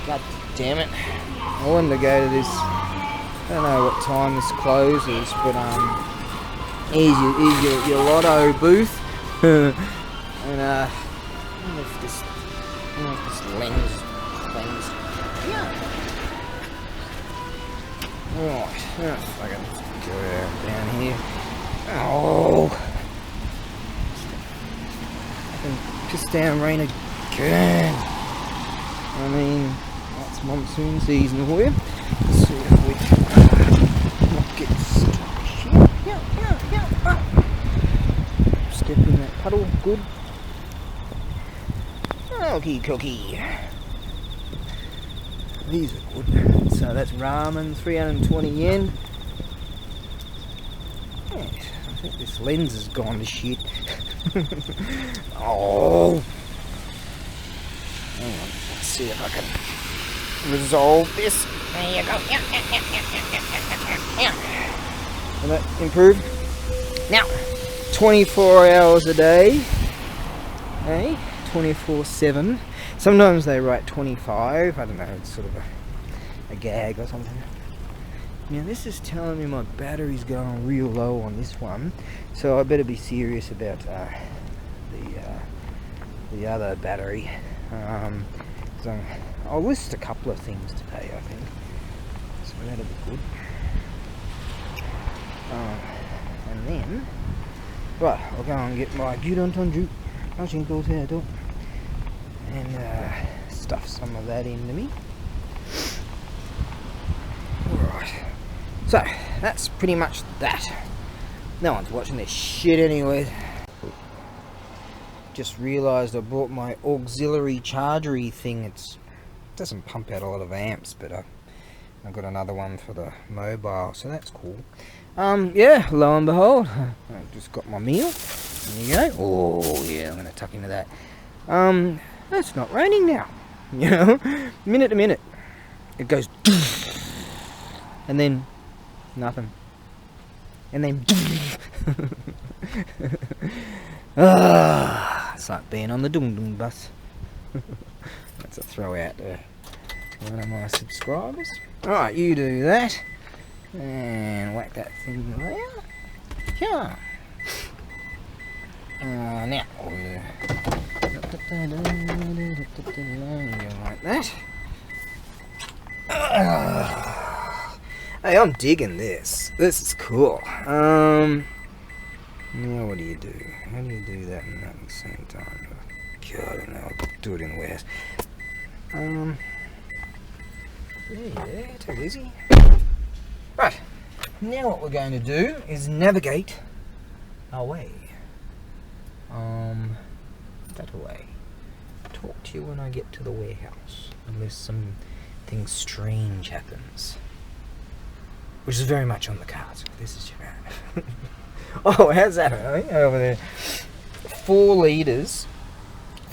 God damn it. I wanted to go to this, I don't know what time this closes, but here's your lotto booth. And I don't know if this lens. Yeah. Right, if I can just go down here. Oh! I can piss down rain again. I mean, that's monsoon season for you. Let's see if we can not get stuck here. Yeah. Step in that puddle, good. Okie cookie. These are good. So that's ramen, 320 yen. Yeah, I think this lens has gone to shit. Oh! Hang on, let's see if I can resolve this. There you go. Will that improve? Now, 24 hours a day. Hey, 24/7. Sometimes they write 25. I don't know, it's sort of a gag or something. Now this is telling me my battery's going real low on this one, so I better be serious about the other battery. So I'll list a couple of things today, I think. So that'll be good. And then, right, I'll go and get my Gyudantonju and stuff some of that into me. Alright, so that's pretty much that. No one's watching this shit anyway. Just realised I bought my auxiliary chargery thing. It doesn't pump out a lot of amps, but I've got another one for the mobile, so that's cool. Yeah, lo and behold, I've just got my meal. There you go. Oh yeah, I'm gonna tuck into that. It's not raining now. You know, minute to minute, it goes, and then nothing, and then. It's like being on the Dung Dung bus. That's a throw out to one of my subscribers. Alright, you do that. And whack that thing there. Yeah. Now, like that. Hey, I'm digging this. This is cool. Now what do you do? How do you do that and that at the same time? God, I don't know. I'll do it in the warehouse. Yeah, take it easy. Right. Now what we're going to do is navigate our way. That way. Talk to you when I get to the warehouse. Unless something strange happens. Which is very much on the cards. This is your Oh, how's that over there? 4 litres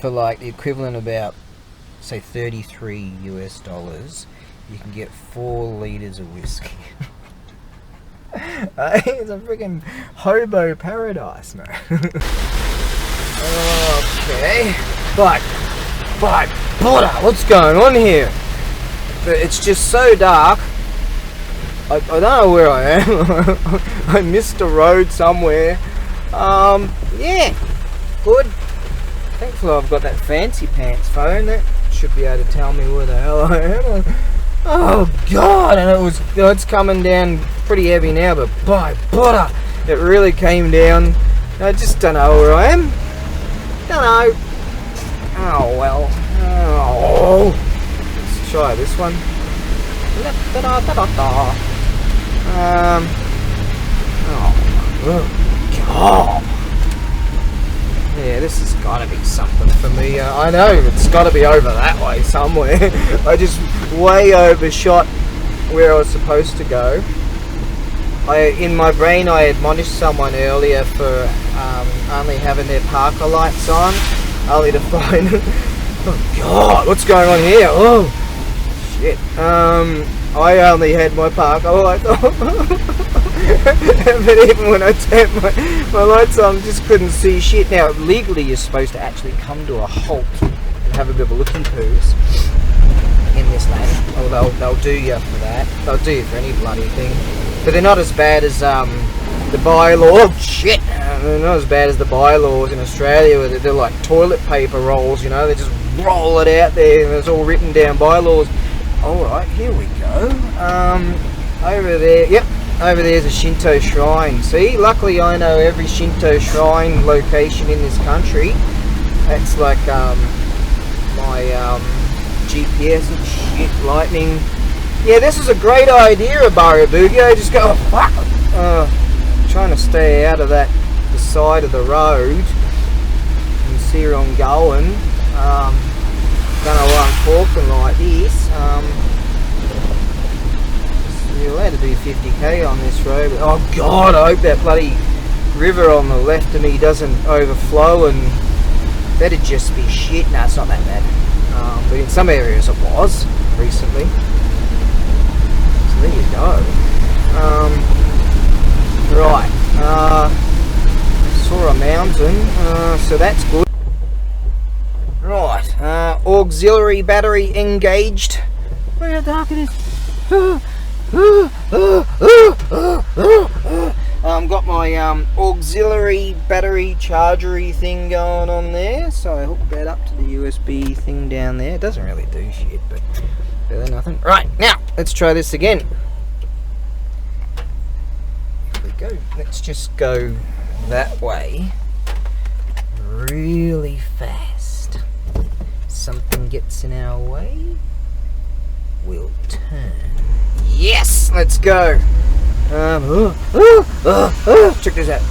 for like the equivalent of about, say, $33 US. You can get 4 litres of whiskey. It's a freaking hobo paradise, man. Okay. But, Buddha, what's going on here? It's just so dark. I don't know where I am. I missed a road somewhere. Yeah, good. Thankfully I've got that fancy pants phone that should be able to tell me where the hell I am. Oh God, and it's coming down pretty heavy now, but by Buddha, it really came down. I just don't know where I am. Don't know. Oh well. Oh. Let's try this one. Oh God. Yeah, this has got to be something for me. I know it's got to be over that way somewhere. I just way overshot where I was supposed to go. In my brain, I admonished someone earlier for only having their parker lights on, only to find. Oh God, what's going on here? Oh shit. I only had my parker lights on. But even when I turned my lights on, just couldn't see shit. Now, legally, you're supposed to actually come to a halt and have a bit of a looking poos in this land. Oh, they'll do you for that. They'll do you for any bloody thing. But they're not as bad as the bylaw. Oh, shit! They're not as bad as the bylaws in Australia, where they're like toilet paper rolls, you know? They just roll it out there and it's all written down bylaws. Alright, here we go. over there, yep, over there's a Shinto shrine. See, luckily I know every Shinto shrine location in this country. That's like my GPS and shit, lightning. Yeah, this is a great idea, ABAREBUGYO. Just go, oh, fuck! Trying to stay out of the side of the road. You see where I'm going. Don't know why I'm talking like this. You're allowed to do 50k on this road. But, oh God, I hope that bloody river on the left of me doesn't overflow, and that'd just be shit. No, it's not that bad. But in some areas it was recently. So there you go. Right. Saw a mountain, so that's good. Right. Auxiliary battery engaged. Look how dark it is. Got my auxiliary battery chargery thing going on there, so I hooked that up to the USB thing down there. It doesn't really do shit, but better than nothing. Right, now let's try this again. Here we go. Let's just go that way really fast. Something gets in our way, we'll turn. Yes, let's go. Check this out.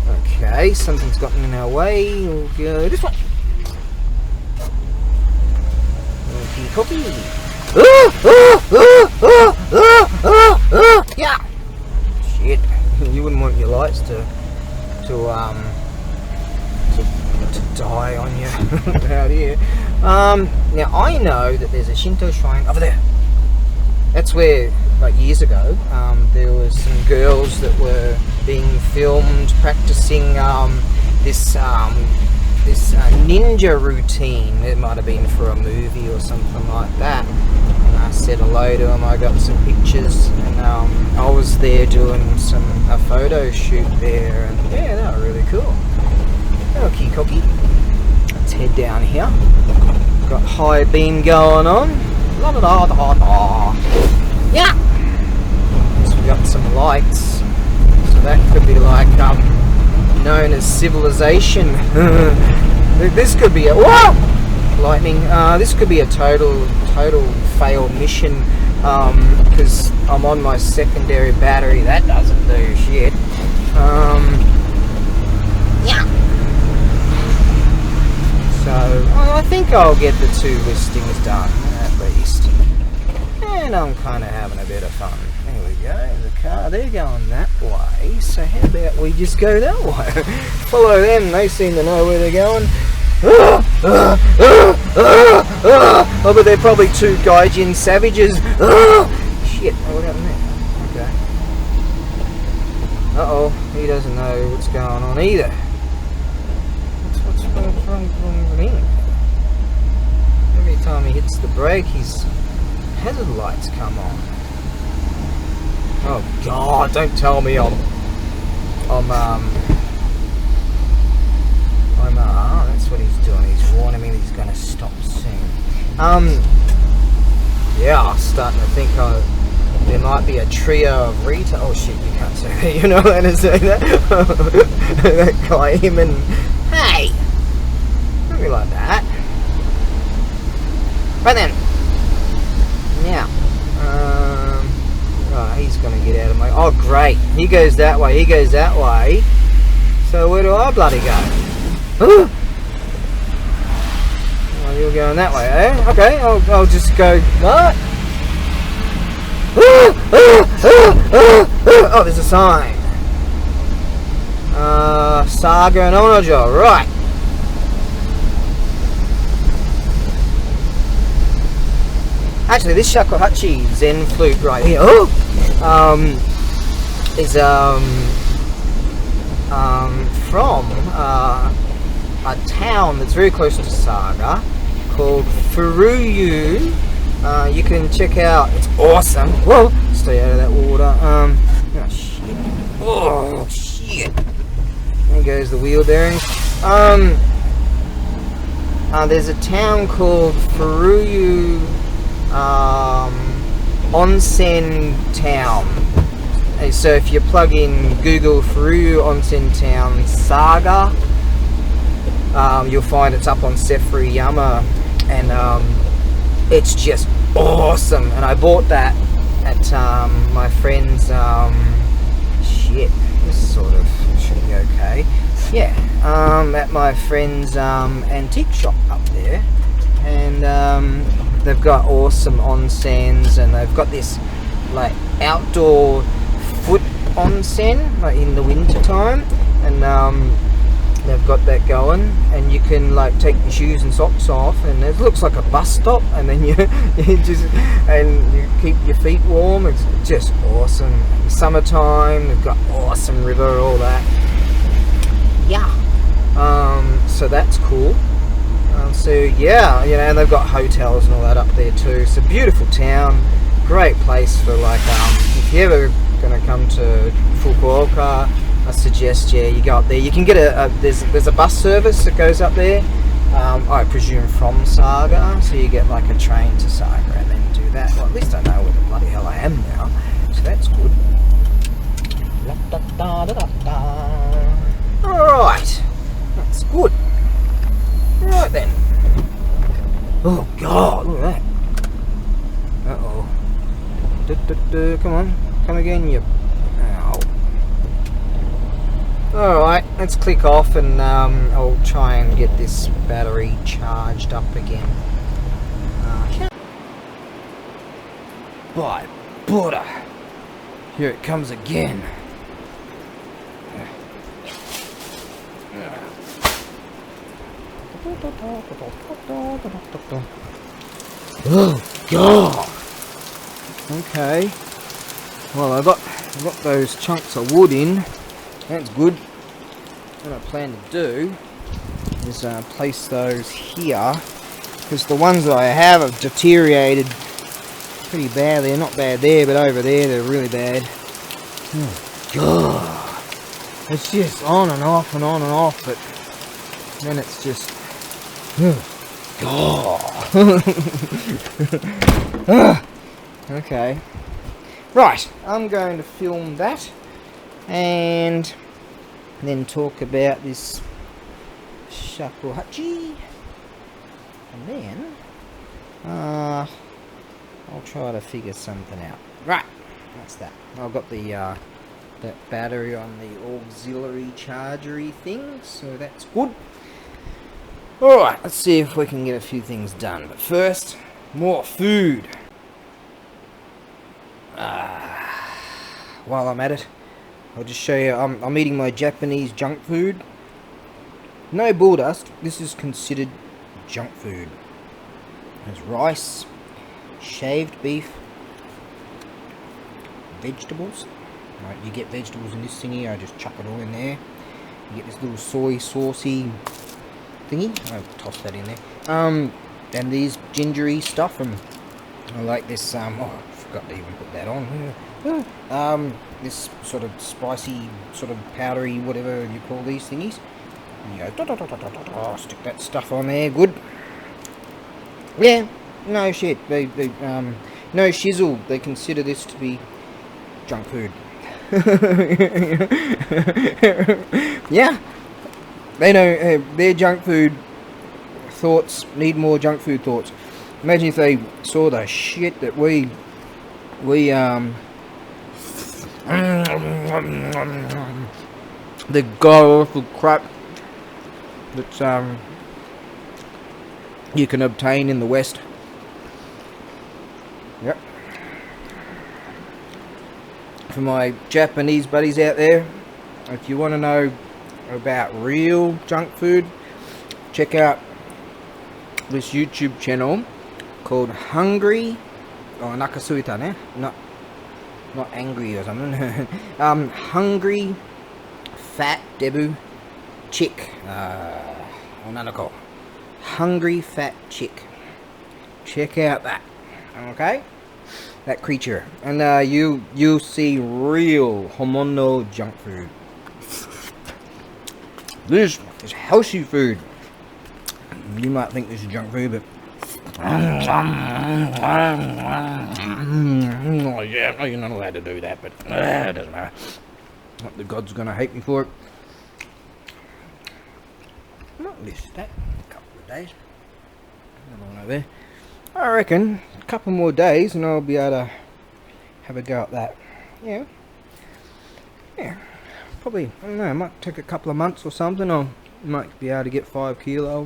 Okay, something's gotten in our way. We'll go this one. Okay, copy. Yeah. Shit. You wouldn't want your lights to die on you out here. Now I know that there's a Shinto shrine over there. That's where, like years ago, there was some girls that were being filmed practicing this ninja routine. It might have been for a movie or something like that. And I said hello to them. I got some pictures, and I was there doing a photo shoot there, and yeah, that was really cool. Okie dokie. Let's head down here. Got high beam going on. La da da da da. Yeah. So we got some lights. So that could be like known as civilization. This could be a lightning. This could be a total fail mission. Because I'm on my secondary battery. That doesn't do shit. Yeah. So I think I'll get the 2 listings done at least, and I'm kind of having a bit of fun. There we go. The car, they're going that way. So how about we just go that way? Follow them. They seem to know where they're going. Oh, but they're probably 2 gaijin savages. Shit. What happened there? Okay. Uh-oh. He doesn't know what's going on either. What's wrong with him? Every time he hits the brake, his hazard lights come on. Oh God! Don't tell me that's what he's doing. He's warning me that he's going to stop soon. Yeah, I'm starting to think there might be a trio of retail. Oh shit! You can't say that. You're not allowed to say that. That guy, him and. Hey! Don't be like that. But then, now, oh, he's gonna get out of my. Oh, great! He goes that way. He goes that way. So where do I bloody go? Oh, you're going that way, eh? Okay, I'll just go. What? Oh, there's a sign. Saga and Onojo, right. Actually, this shakuhachi Zen flute right here is from a town that's very close to Saga called Furuyu. You can check out, it's awesome. Whoa, stay out of that water. Oh shit. Oh shit. There goes the wheel bearings. there's a town called Furuyu Onsen Town. So if you plug in Google Furuyu Onsen Town Saga, you'll find it's up on Sefuriyama, and it's just awesome. And I bought that at my friend's this sort of should be okay. Yeah, at my friend's antique shop up there, and they've got awesome onsens, and they've got this like outdoor foot onsen like in the winter time, and they've got that going, and you can like take your shoes and socks off, and it looks like a bus stop, and then you keep your feet warm. It's just awesome. Summertime, they've got awesome river, all that. Yeah. So that's cool. So yeah, you know, and they've got hotels and all that up there too. It's a beautiful town, great place for like if you're ever gonna come to Fukuoka, I suggest you go up there. You can get there's a bus service that goes up there, I presume from Saga, so you get like a train to Saga and then do that. Well, at least I know where the bloody hell I am now, so that's good. Alright, that's good. Right then. Oh god, look at that. Uh-oh. Come on, come again, you... Ow. Alright, let's click off, and I'll try and get this battery charged up again. By Buddha, here it comes again. Oh god. Okay. Well, I got those chunks of wood in. That's good. What I plan to do is place those here, because the ones that I have deteriorated pretty badly. They're not bad there, but over there they're really bad. Oh god. It's just on and off and on and off, but then it's just... God. Okay. Right, I'm going to film that and then talk about this shakuhachi, and then I'll try to figure something out. Right, that's that. I've got the that battery on the auxiliary chargery thing, so that's good. Alright, let's see if we can get a few things done. But first, more food. While I'm at it, I'll just show you, I'm eating my Japanese junk food. No bulldust, this is considered junk food. There's rice, shaved beef, vegetables. Right, you get vegetables in this thingy, I just chuck it all in there. You get this little soy saucy thingy, I'll toss that in there. And these gingery stuff, and I like this, oh, I forgot to even put that on. This sort of spicy, sort of powdery, whatever you call these thingies. And you go, stick that stuff on there, good. Yeah, no shit, no shizzle, they consider this to be junk food. Yeah, they know their junk food thoughts need more junk food thoughts. Imagine if they saw the shit that we the god-awful crap that you can obtain in the West. Yep. For my Japanese buddies out there, if you want to know about real junk food, check out this YouTube channel called Hungry, or Nakasuita ne, not angry or something. Hungry Fat Debu Chick, Onanako. Hungry Fat Chick. Check out that. Okay, that creature, and you'll see real homono junk food. This is healthy food. You might think this is junk food, but oh yeah, you're not allowed to do that, but it doesn't matter. The God's gonna hate me for it. I might list that a couple of days. Another one over there. I reckon a couple more days and I'll be able to have a go at that. Yeah. Probably, I don't know, it might take a couple of months or something. I might be able to get 5 kilo.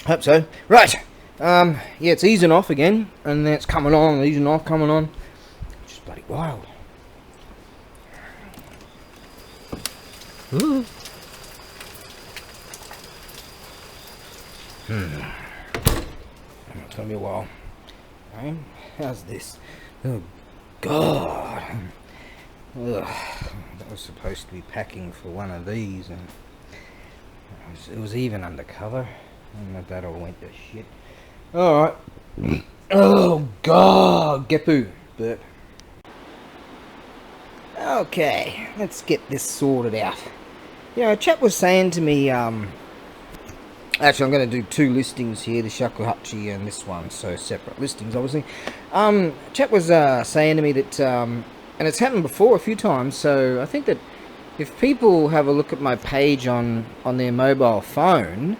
Hope so. Right. Yeah, it's easing off again, and then it's coming on, easing off, coming on. It's just bloody wild. Ooh. It's gonna be a while. Right? How's this? Oh God! Ugh. I was supposed to be packing for one of these, and it was even undercover, and that all went to shit. All right. Oh God! Gepu. But okay, let's get this sorted out. You know, a chap was saying to me, actually, I'm going to do 2 listings here, the shakuhachi and this one, so separate listings, obviously. Chap was saying to me that, and it's happened before a few times, so I think that if people have a look at my page on their mobile phone,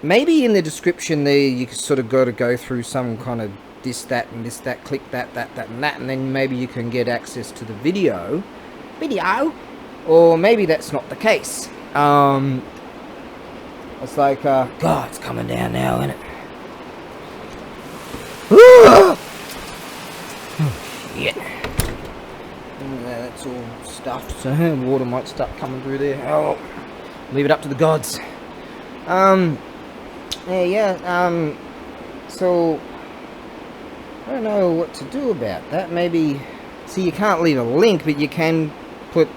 maybe in the description there you can sort of go through some kind of this, that, and this, that, click that, that, and that, and then maybe you can get access to the video, or maybe that's not the case. It's like, God, it's coming down now, isn't it? Shit. That's all stuffed, so water might start coming through there. Oh, leave it up to the gods. So I don't know what to do about that. Maybe, see, you can't leave a link, but you can put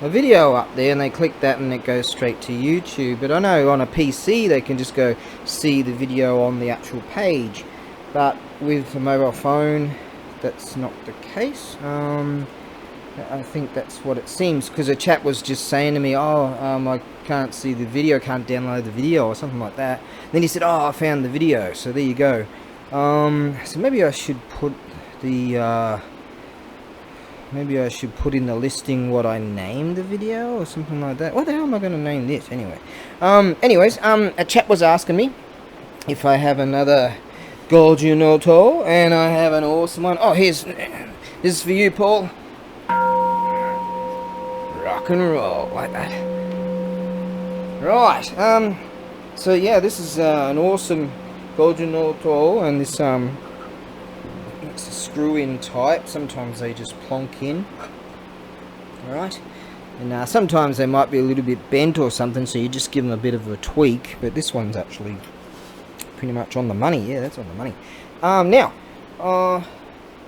a video up there and they click that and it goes straight to YouTube. But I know on a PC they can just go see the video on the actual page, but with a mobile phone that's not the case. I think that's what it seems, because a chap was just saying to me, I can't see the video, can't download the video or something like that. Then he said, I found the video, so there you go. So maybe I should put the maybe I should put in the listing what I named the video or something like that. What the hell am I going to name this anyway? Anyways, a chap was asking me if I have another Gojunoto, and I have an awesome one. Oh, this is for you, Paul. Rock and roll like that. Right. So yeah, this is an awesome Gojunoto, and this it's a screw-in type. Sometimes they just plonk in. Alright. And sometimes they might be a little bit bent or something, so you just give them a bit of a tweak. But this one's actually pretty much on the money. Yeah, that's on the money. Now,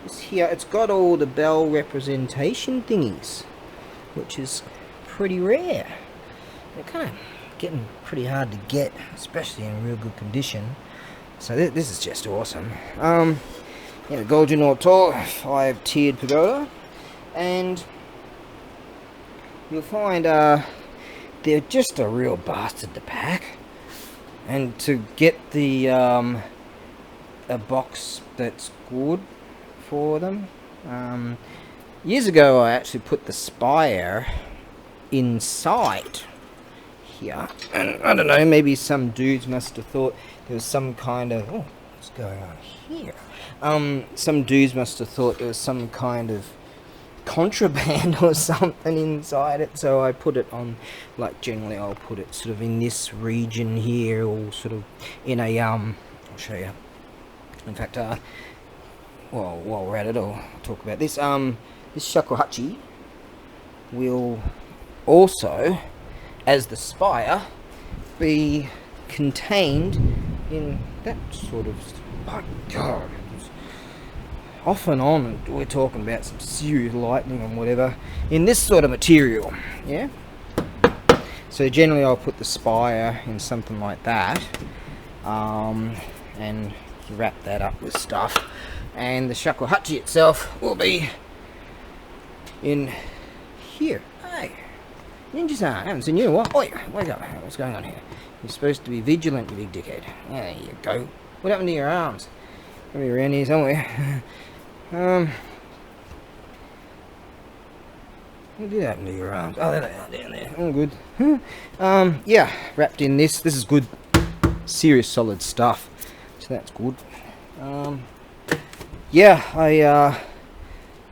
this here, it's got all the bell representation thingies, which is pretty rare. They're kind of getting pretty hard to get, especially in real good condition. So this is just awesome. In a Gojunoto 5-tiered pagoda, and you'll find they're just a real bastard to pack, and to get the a box that's good for them. Years ago I actually put the spire inside here, and I don't know, maybe some dudes must have thought there was some kind of, oh, what's going on here? Some dudes must have thought there was some kind of contraband or something inside it, so I put it on, like, generally I'll put it sort of in this region here, or sort of in a I'll show you. In fact, well, while we're at it, I'll talk about this. This shakuhachi will also, as the spire, be contained in that sort of, oh God, off and on we're talking about some serious lightning and whatever in this sort of material. Yeah, so generally I'll put the spire in something like that, and wrap that up with stuff, and the shakuhachi itself will be in here. Hey, Ninja-san, I haven't seen you in a while. Oi, wake up. What's going on here? You're supposed to be vigilant, you big dickhead. Yeah, there you go. What happened to your arms? Gotta be around here somewhere. What did happen to your arms? Oh, there they are, down there. All good. Yeah, wrapped in this. This is good, serious, solid stuff. So that's good. Yeah, I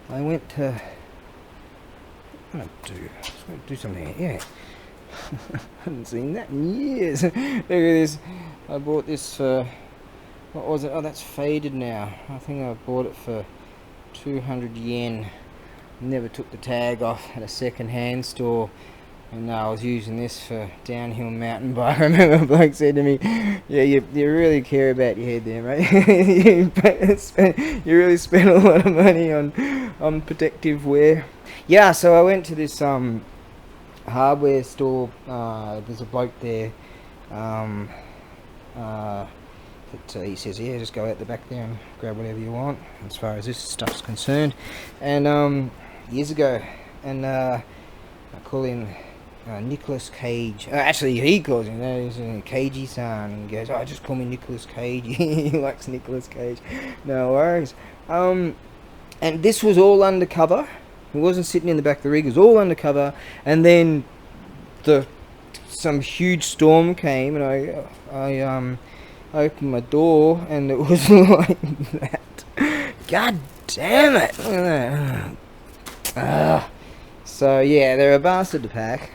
went to. I'm gonna do something here. Yeah. I haven't seen that in years. Look at this. I bought this for, what was it? Oh, that's faded now. I think I bought it for 200 yen. Never took the tag off at a second-hand store, and I was using this for downhill mountain bike. I remember a bloke said to me, "Yeah, you really care about your head there, mate. you really spend a lot of money on protective wear." Yeah, so I went to this hardware store. There's a bloke there. He says, yeah, just go out the back there and grab whatever you want as far as this stuff's concerned. And years ago, and I call him Nicolas Cage. Actually, he calls him, he's Cagey-san. And he goes, oh, just call me Nicolas Cage. He likes Nicolas Cage. No worries. And this was all undercover. It wasn't sitting in the back of the rig. It was all undercover. And then some huge storm came, and I opened my door, and it was like that. God damn it! Look at that. So yeah, they're a bastard to pack.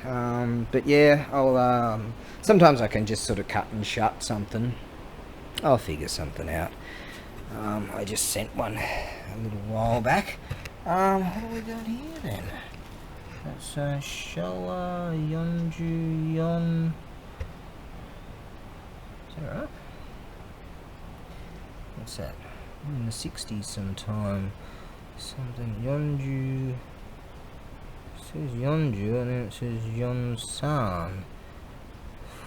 But yeah, I'll sometimes I can just sort of cut and shut something. I'll figure something out. I just sent one a little while back. What have we got here then? That's Showa Yonju Yon. Is that right? What's that? In the 60s sometime. Something Yonju. It says Yonju and then it says Yon-san.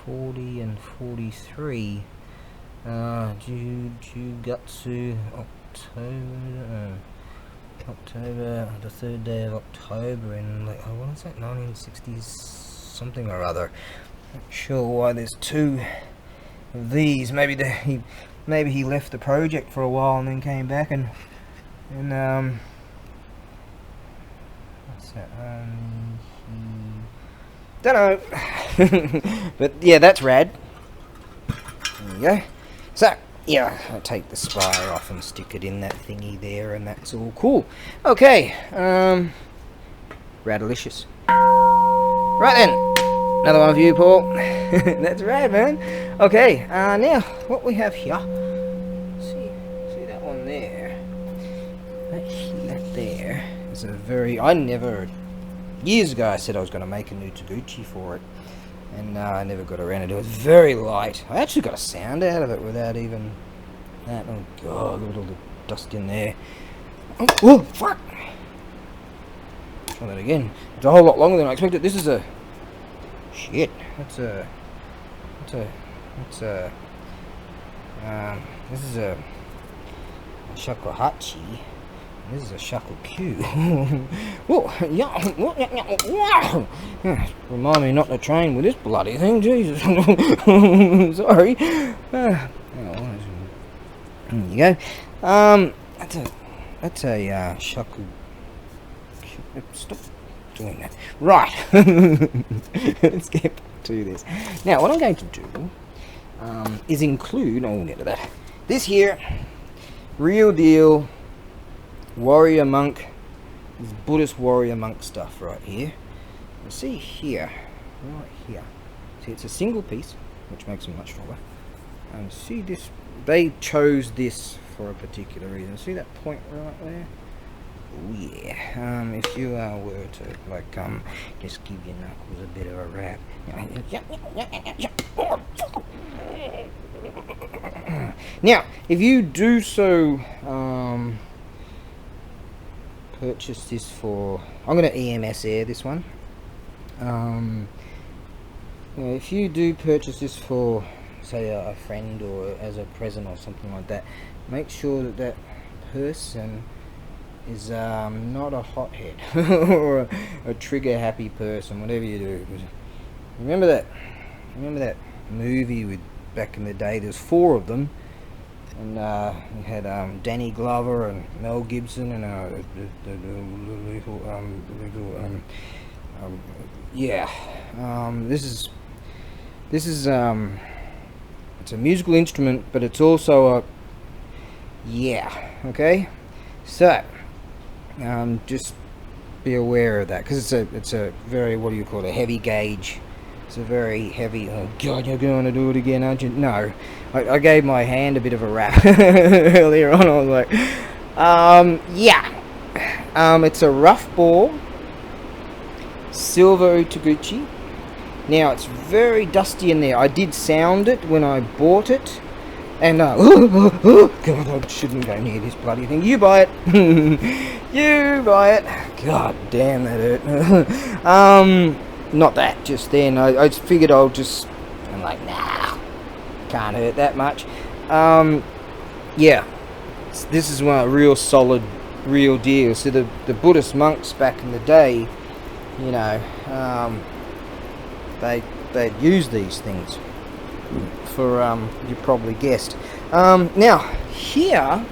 40 and 43. Jugatsu October, the 3rd day of October in, like, oh, what is that, 1960s something or other. Not sure why there's two of these. Maybe he left the project for a while and then came back and what's that? Don't know. But yeah, that's rad. There you go. So yeah, I take the spire off and stick it in that thingy there, and that's all cool. Okay, radalicious. Right then, another one for you, Paul. That's rad, man. Okay, now what we have here. See that one there. That there is a very. Years ago, I said I was going to make a new Taguchi for it. And I never got around to it. It was very light. I actually got a sound out of it without even that. Oh god, look at all the dust in there. Oh, fuck! Try that again. It's a whole lot longer than I expected. This is a... Shit. This is a shakuhachi. This is a shaku-Q. Oh, yeah. Remind me not to train with this bloody thing, Jesus. Sorry. There you go. That's a shaku. Stop doing that. Right. Let's get back to this. Now, what I'm going to do is include. Oh, we'll get to that. This here, real deal. Warrior monk, this Buddhist warrior monk stuff right here. You see here, right here. See, it's a single piece, which makes them much stronger. And see this, they chose this for a particular reason. See that point right there? Oh yeah. If you were to like just give your knuckles a bit of a rap. Now, if you do so, purchase this for. I'm going to EMS air this one. If you do purchase this for, say, a friend or as a present or something like that, make sure that person is not a hothead or a trigger happy person, whatever you do. Remember that movie with back in the day? There's 4 of them, and you had Danny Glover and Mel Gibson and this is it's a musical instrument, but it's also a okay. So just be aware of that, because it's a very, what do you call it, a heavy gauge. It's a very heavy. Oh God, you're going to do it again, aren't you? No, I gave my hand a bit of a rap earlier on. I was like, it's a rough bore, silver Utaguchi. Now it's very dusty in there. I did sound it when I bought it, and God, I shouldn't go near this bloody thing. You buy it. You buy it. God damn, that hurt. Not that, just then. I just figured I'm like, nah, can't hurt that much. This is one real solid, real deal. So the Buddhist monks back in the day, you know, they'd use these things for, you probably guessed. Now, here,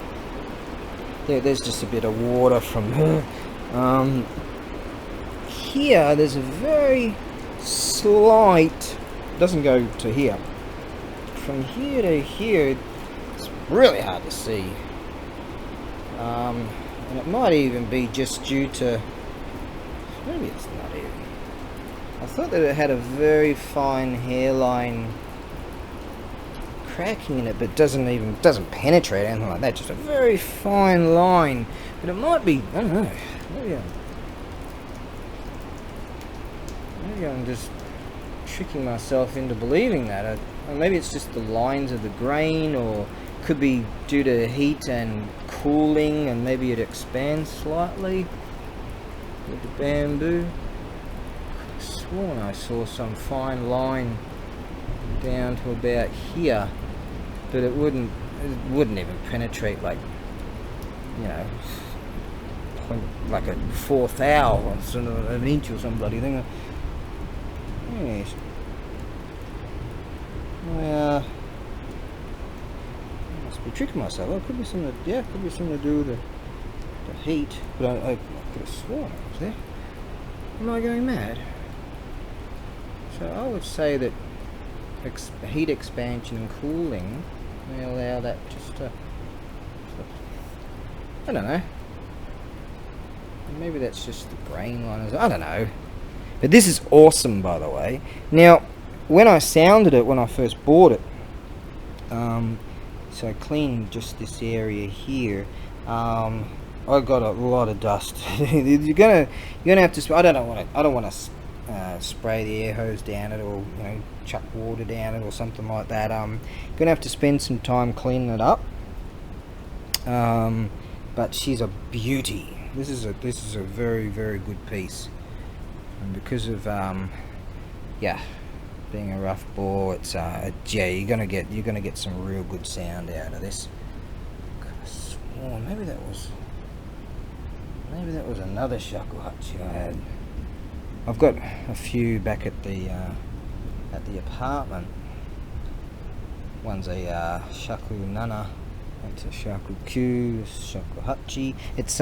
there's just a bit of water from her. Here, there's a very slight, doesn't go to here. From here to here, it's really hard to see. And it might even be just due to, maybe it's not even. I thought that it had a very fine hairline cracking in it, but doesn't penetrate anything like that. Just a very fine line. But it might be, I don't know. Maybe I'm just tricking myself into believing that. Or maybe it's just the lines of the grain, or could be due to heat and cooling, and maybe it expands slightly with the bamboo. I could have sworn I saw some fine line down to about here, but it wouldn't even penetrate, like, you know, like a 4th hour or sort of an inch or some bloody thing. Yes. I must be tricking myself. It could be something. Could be something to do with the heat. But I could have sworn I was there. Am I going mad? So I would say that heat expansion and cooling may allow that just to. I don't know. Maybe that's just the grain line. I don't know. But this is awesome, by the way. Now, when I sounded it when I first bought it, so I cleaned just this area here. I got a lot of dust. you're gonna have to. I don't want to spray the air hose down it, or chuck water down it or something like that. Gonna have to spend some time cleaning it up. But she's a beauty. This is a very, very good piece. And because of being a rough bore, it's you're gonna get some real good sound out of this. Could have sworn maybe that was another shakuhachi I had. I've got a few back at the apartment. One's a shaku nana. It's a shaku-kyu, shakuhachi. It's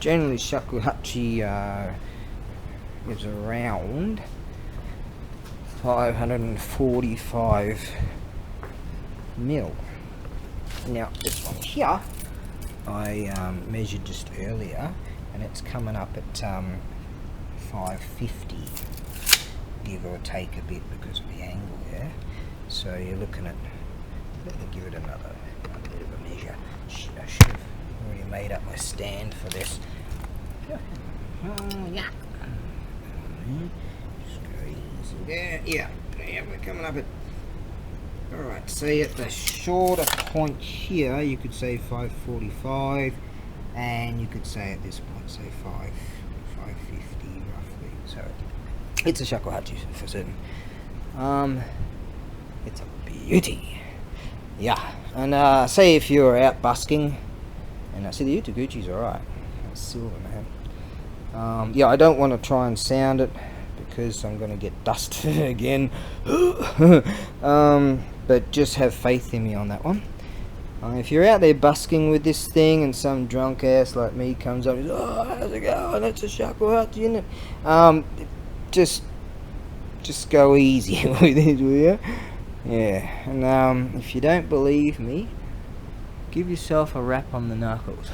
generally shakuhachi is around 545 mil. Now this one here I measured just earlier, and it's coming up at 550, give or take a bit because of the angle there. So you're looking at, let me give it another bit of a measure. I should have already made up my stand for this. Yeah. Just go easy there. Yeah, we're coming up at. Alright, see at the shorter point here, you could say 545, and you could say at this point, say 550 roughly. So it's a shakuhachi for certain. It's a beauty. Yeah, and say if you're out busking, And I see the Utaguchi's alright. That's silver, man. Yeah, I don't want to try and sound it because I'm going to get dust again. But just have faith in me on that one. If you're out there busking with this thing and some drunk ass like me comes up and says, "Oh, how's it going? It's a shakuhachi, isn't it?" Just go easy with it, will you? Yeah, and if you don't believe me, give yourself a rap on the knuckles.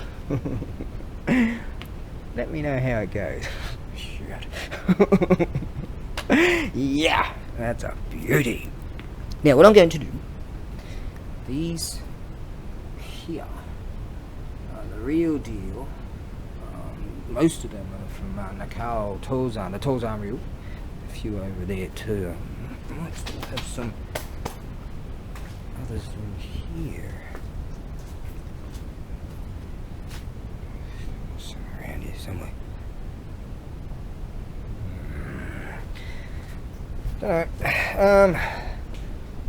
Let me know how it goes. Shit. Yeah, that's a beauty. Now, what I'm going to do, these here are the real deal. Most of them are from Nakao Tozan, the Tozan reel. A few over there too. I might still have some others in here. Some around here somewhere. Don't know.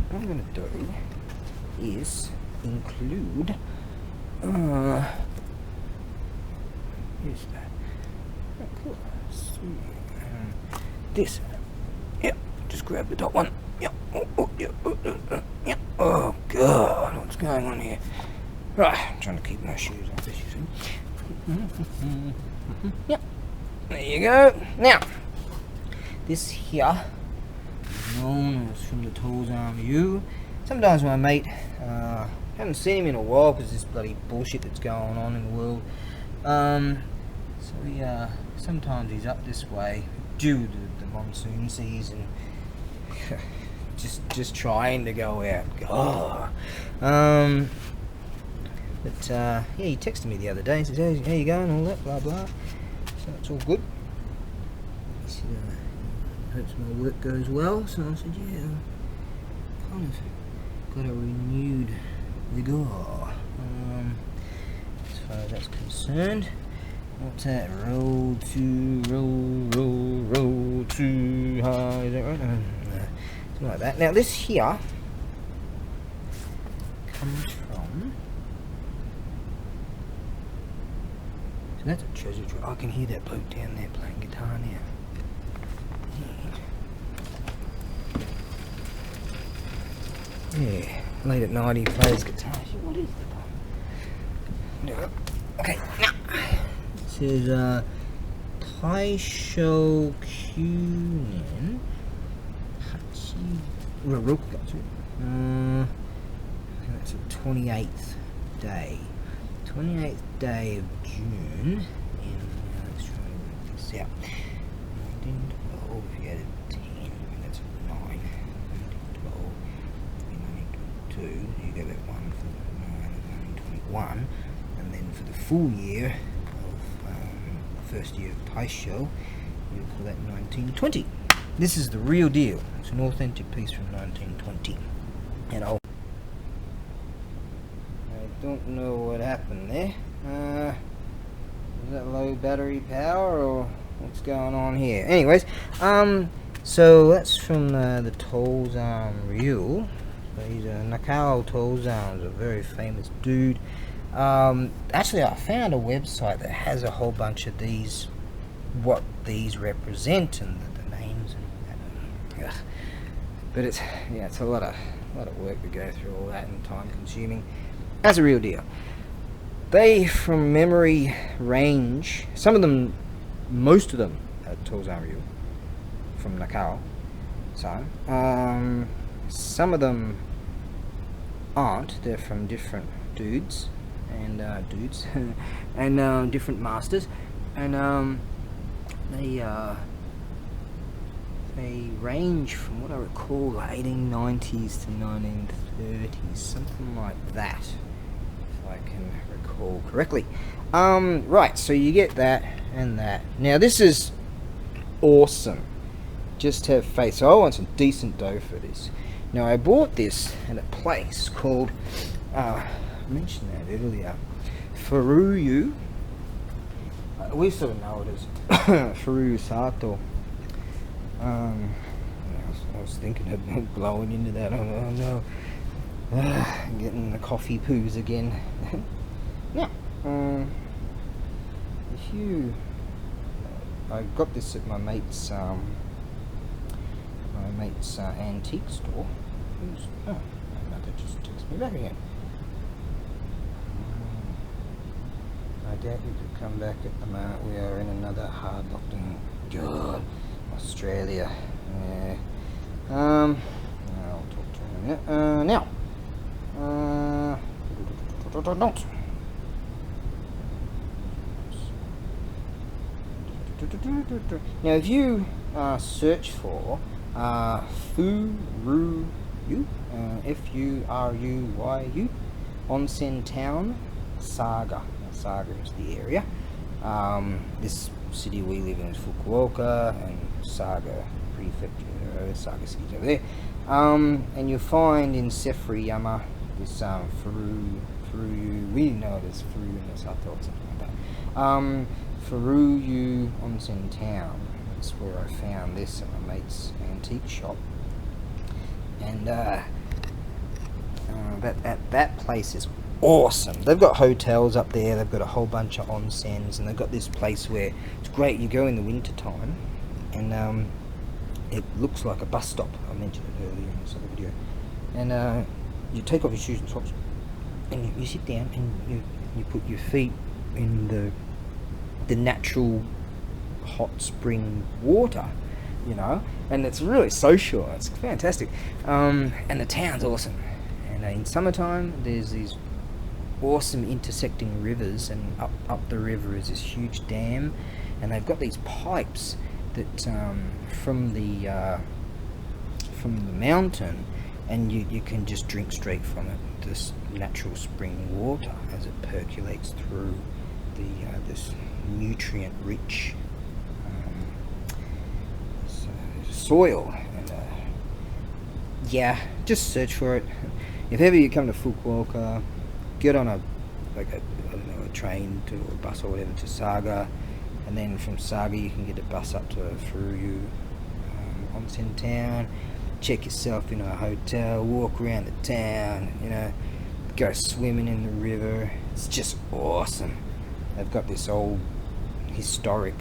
What I'm going to do is include here's that. Oh, cool. This. Yep. Just grab the top one. Yep. Oh, yep. Yep. Oh god, what's going on here? Right, I'm trying to keep my shoes off this, you see. Yep. There you go. Now, this here is known as from the Tozan view. Sometimes my mate, haven't seen him in a while because this bloody bullshit that's going on in the world. So he, sometimes he's up this way due to the monsoon season. just trying to go out. But yeah, he texted me the other day. He says, "How you going?" All that, blah blah. So it's all good. He said, hopes my work goes well. So I said, yeah, kind of got a renewed vigor. As far as that's concerned. What's that? Roll too high. Is that right? Something like that. Now this here comes from. So that's a treasure trove. I can hear that bloke down there playing guitar now. Yeah, late at night he plays guitar. What is the button? Okay, now. It says, Taisho Kyunen Hachi Rokugatsu. I think that's the 28th day. 28th day of June. And let's try and work this out. 19, 12, if you added 10, that's 9. 19, 12, 19, 22. You go back 1 for 9, 21. And then for the full year of first year of Taisho, we'll call that 1920. This is the real deal. It's an authentic piece from 1920. And I don't know what happened there. Is that low battery power or what's going on here? Anyways, so that's from the Tozan reel. So he's a Nakao Tozan, is a very famous dude. Actually, I found a website that has a whole bunch of these, what these represent and the names and that. But it's a lot of work to go through all that and time consuming. That's a real deal. They, from memory, range. Some of them, most of them, at Tozan reel from Nakao. So, some of them aren't. They're from different dudes. And and different masters, and they range from what I recall 1890s to 1930s, something like that, if I can recall correctly. Right, so you get that and that. Now this is awesome. Just have faith. So I want some decent dough for this. Now I bought this at a place called I mentioned that earlier, Furuyu. We sort of know it as Furuyu Sato. I was thinking of blowing into that. Oh no, getting the coffee poos again. Now, if you, I got this at my mate's antique store. Oh, that just takes me back again. I doubt you could come back at the moment. We are in another hard lockdown. God, Australia. Yeah. I'll talk to him in a minute. Now, if you search for Furuu, F-U-R-U-Y-U, Onsen Town, Saga. Saga is the area. This city we live in is Fukuoka, and Saga Prefecture, Saga city's over there. And you'll find in Sefriyama this Furuu, we know it as Furuu in the Sato or something like that. Furuu Onsen Town. That's where I found this at my mate's antique shop. And that place is awesome. They've got hotels up there, they've got a whole bunch of onsens, and they've got this place where it's great. You go in the winter time, and it looks like a bus stop. I mentioned it earlier in this other video. And you take off your shoes and socks, and you sit down, and you put your feet in the natural hot spring water, you know, and it's really social. It's fantastic. And the town's awesome. And in summertime, there's these awesome intersecting rivers, and up the river is this huge dam, and they've got these pipes that from the mountain, and you can just drink straight from it, this natural spring water, as it percolates through this nutrient rich soil. And yeah, just search for it. If ever you come to Fukuoka, get on a train to, or a bus or whatever, to Saga, and then from Saga you can get a bus up to Furuu Onsen Town. Check yourself in a hotel, walk around the town, you know, go swimming in the river. It's just awesome. They've got this old historic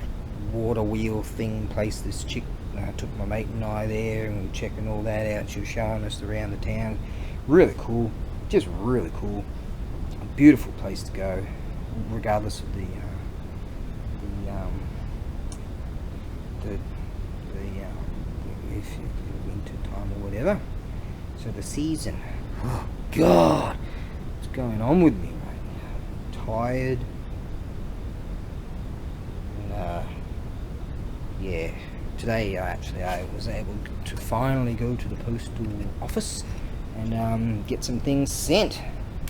water wheel thing place. This chick took my mate and I there, and we were checking all that out. She was showing us around the town. Really cool, just really cool. A beautiful place to go, regardless of the winter time or whatever. So the season. Oh God, what's going on with me right now? I'm tired. And yeah, today I was able to finally go to the postal office and get some things sent.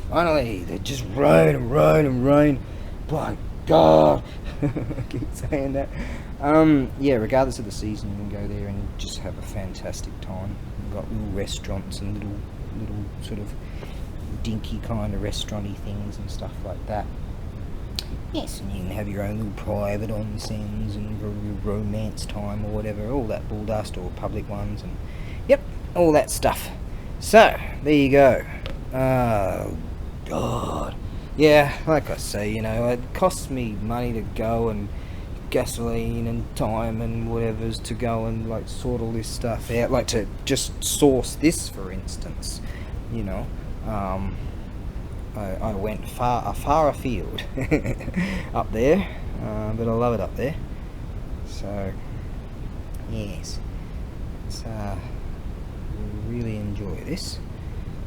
Finally, they just rain and rain and rain. By God, I keep saying that. Yeah, regardless of the season, you can go there and just have a fantastic time. We've got little restaurants and little sort of dinky kind of restaurant-y things and stuff like that. Yes, and you can have your own little private onsens and romance time or whatever, all that bull dust, or public ones, and yep, all that stuff. So, there you go. Oh, God. Yeah, like I say, you know, it costs me money to go, and gasoline and time and whatever's to go and like sort all this stuff out, like to just source this, for instance, you know. I went far afield up there, but I love it up there. So yes, it's really enjoy this.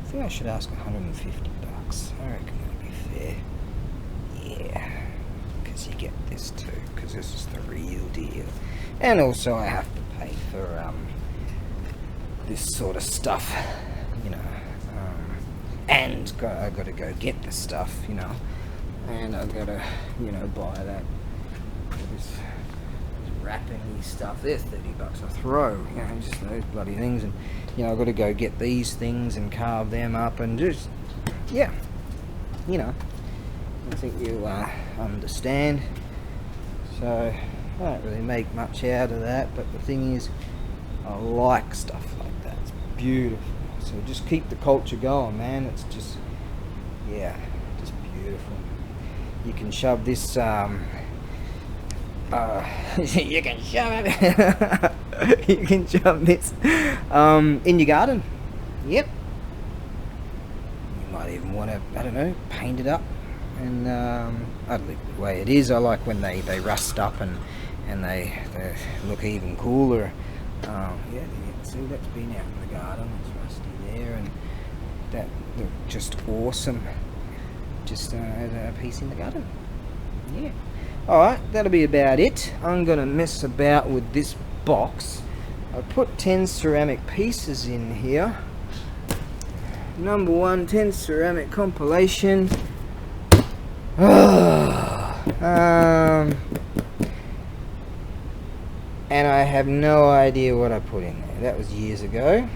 I think I should ask $150. I reckon that'd be fair. Yeah, because you get this too, because this is the real deal. And also I have to pay for this sort of stuff, you know. And I got to go get the stuff, you know, and I got to, you know, buy that, this wrapping these stuff. They're $30 a throw, you know, just those bloody things. And you know, I got to go get these things and carve them up, and just, yeah, you know, I think you understand. So I don't really make much out of that, but the thing is, I like stuff like that. It's beautiful. So just keep the culture going, man. It's just, yeah, just beautiful. you can shove this you can shove it you can shove this in your garden. Yep. You might even want to, I don't know, paint it up, and I'd leave it the way it is. I like when they rust up and they look even cooler. Yeah, see, that's been out in the garden. It's rusty there, and that looked just awesome. Just as a piece in the garden. Yeah. Alright, that'll be about it. I'm going to mess about with this box. I put 10 ceramic pieces in here. Number 1, 10 ceramic compilation. And I have no idea what I put in there. That was years ago.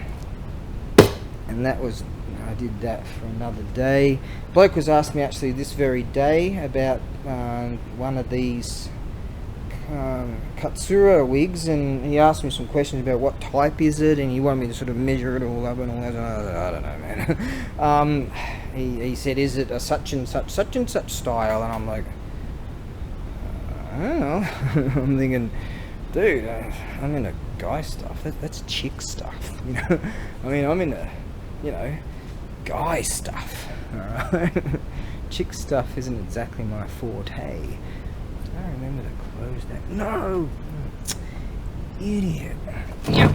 And that was, I did that for another day. Bloke was asking me actually this very day about one of these Katsura wigs, and he asked me some questions about what type is it, and he wanted me to sort of measure it all up and all that. I don't know, man. He said, is it a such and such style? And I'm like, I don't know. I'm thinking, dude, I'm into guy stuff. That's chick stuff, you know. I mean, I'm into, you know, guy stuff. Alright. Chick stuff isn't exactly my forte. I remember to close that. No! Idiot. Yep.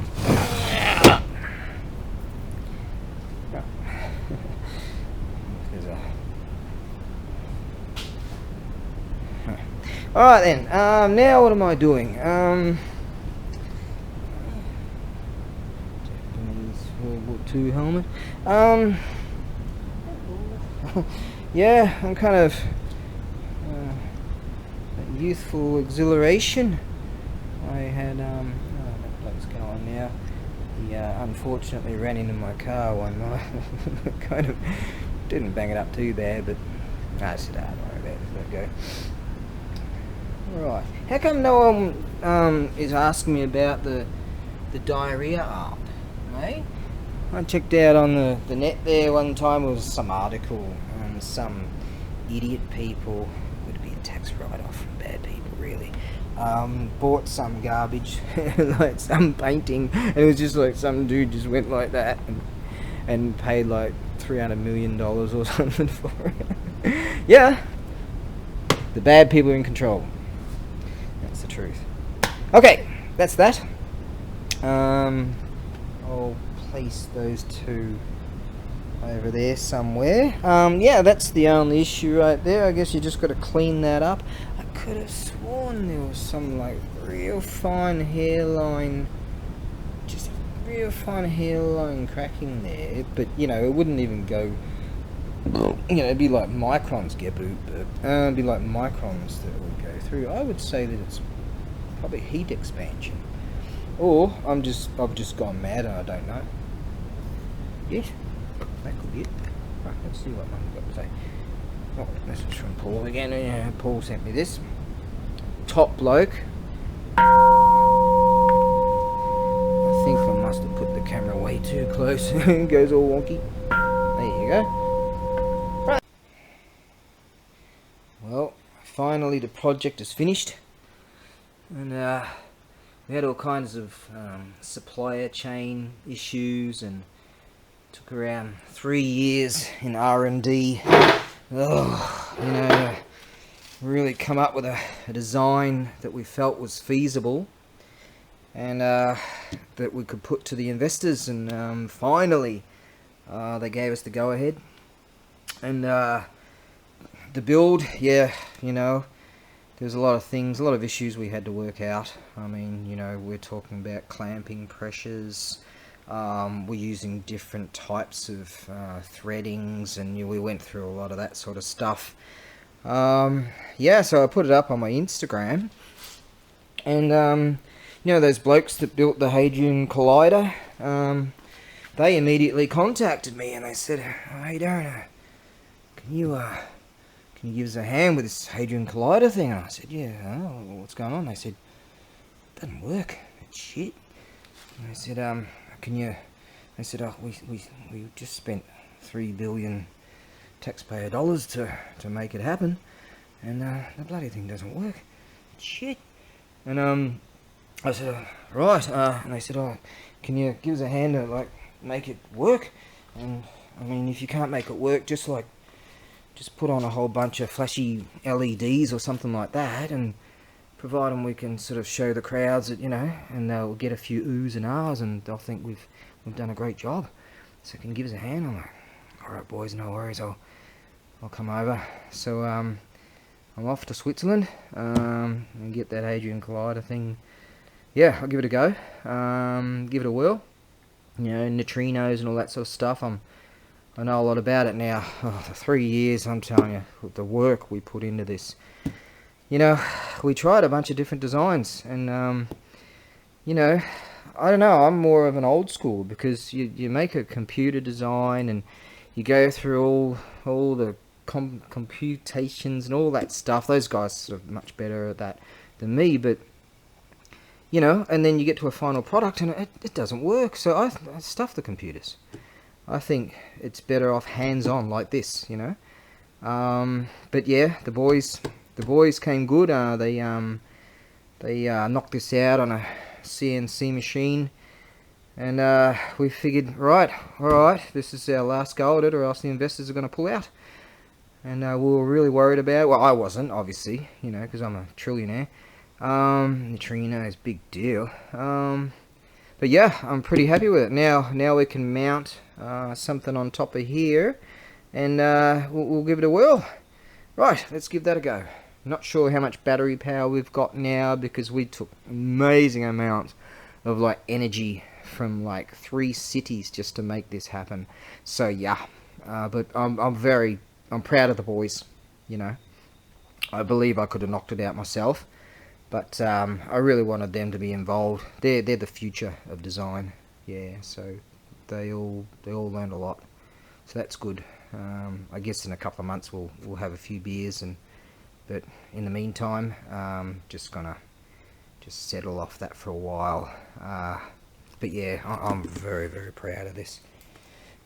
Alright then, now what am I doing? Japanese World War II helmet. Yeah, I'm kind of youthful exhilaration. I had that bloke's going now. He unfortunately ran into my car one night. Kind of didn't bang it up too bad, but I said, don't worry about it, let it go. Right, how come no one is asking me about the diarrhea art, eh? I checked out on the net there one time. It was some article on some idiot people, would be a tax write-off from bad people really, bought some garbage, like some painting, and it was just like some dude just went like that and paid like $300 million or something for it. Yeah, the bad people are in control. That's the truth. Okay, that's that. I'll place those two over there somewhere. Yeah, that's the only issue right there. I guess you just got to clean that up. I could have sworn there was some like real fine hairline, just real fine hairline cracking there, but you know, it wouldn't even go, you know, it'd be like microns, it'd be like microns that would go through. I would say that it's probably heat expansion, or I've just gone mad and I don't know. Yes, that could be it. Right, let's see what Mum's got to say. Oh, message from Paul again. Yeah, Paul sent me this. Top bloke. I think I must have put the camera way too close. It goes all wonky. There you go. Right. Well, finally the project is finished. And we had all kinds of supplier chain issues, and took around 3 years in R&D. Oh, you know, really come up with a design that we felt was feasible, and that we could put to the investors, and finally they gave us the go-ahead. And the build, yeah, you know, there's a lot of things, a lot of issues we had to work out. I mean, you know, we're talking about clamping pressures. We're using different types of threadings, and we went through a lot of that sort of stuff. Yeah, so I put it up on my Instagram, and you know, those blokes that built the Hadron Collider, they immediately contacted me and they said, "Hey Darren, can you give us a hand with this Hadron Collider thing?" And I said, "Yeah, what's going on?" They said, "It doesn't work, it's shit." And I said, "Can you?" They said, "Oh, we just spent $3 billion taxpayer dollars to make it happen." and the bloody thing doesn't work. Shit. And I said, right, and they said, oh, can you give us a hand to like make it work? And I mean, if you can't make it work, just put on a whole bunch of flashy LEDs or something like that, and provide them, we can sort of show the crowds that, you know, and they'll get a few oohs and ahs, and they'll think we've done a great job. So can you give us a hand? I'm like, all right, boys, no worries, I'll come over. So I'm off to Switzerland and get that Hadron Collider thing. Yeah, I'll give it a go. Give it a whirl. You know, neutrinos and all that sort of stuff. I know a lot about it now. Oh, the 3 years, I'm telling you, the work we put into this. You know, we tried a bunch of different designs, and you know, I don't know, I'm more of an old school, because you make a computer design and you go through all the computations and all that stuff. Those guys are much better at that than me, but you know, and then you get to a final product and it doesn't work. So I stuff the computers. I think it's better off hands-on like this, you know. But yeah, the boys came good. They knocked this out on a CNC machine, and we figured, right, alright, this is our last go at it, or else the investors are going to pull out. And we were really worried about, well, I wasn't, obviously, you know, because I'm a trillionaire. Neutrinos, big deal. But yeah, I'm pretty happy with it. Now we can mount something on top of here, and we'll give it a whirl. Right, let's give that a go. Not sure how much battery power we've got now, because we took amazing amounts of like energy from like 3 cities just to make this happen. So yeah, but I'm proud of the boys. You know, I believe I could have knocked it out myself, but I really wanted them to be involved. They're the future of design. Yeah, so they all learned a lot, so that's good. I guess in a couple of months we'll have a few beers, but in the meantime, just gonna settle off that for a while. But yeah, I'm very, very proud of this.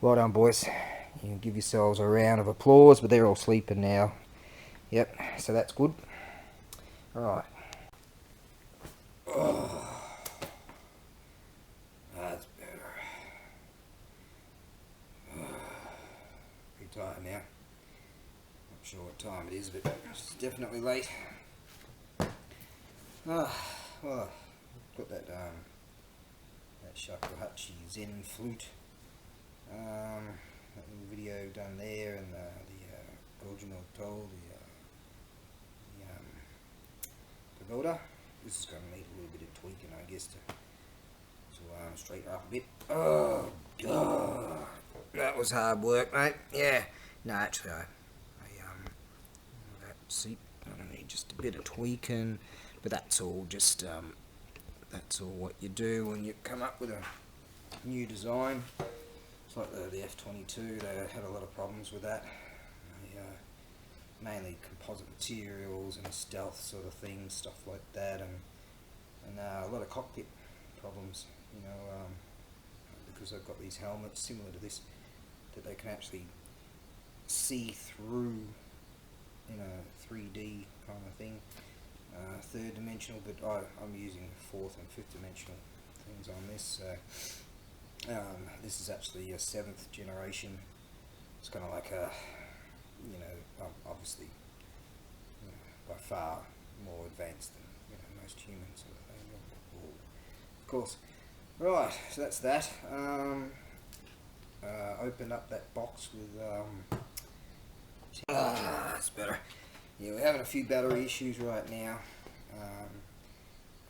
Well done, boys. You can give yourselves a round of applause, but they're all sleeping now. Yep, so that's good. Alright. Oh, that's better. Pretty tired now. Not sure what time it is, but it's definitely late. Well, got that Shakuhachi Zen flute. That little video done there, and the original toll, the pagoda. This is going to need a little bit of tweaking, I guess, to straighten up a bit. Oh god, that was hard work, mate. Yeah, no, actually, that seat, I need just a bit of tweaking, but that's all just that's all what you do when you come up with a new design. It's like the F-22, they had a lot of problems with that. Mainly composite materials and stealth sort of things, stuff like that, and a lot of cockpit problems, you know, because they've got these helmets similar to this that they can actually see through in a 3D kind of thing, third dimensional, but I'm using fourth and fifth dimensional things on this. This is actually a 7th generation. It's kind of like a, you know, obviously, you know, by far more advanced than, you know, most humans sort of thing, of course. Right, so that's that. Opened up that box with that's better. Yeah, we're having a few battery issues right now,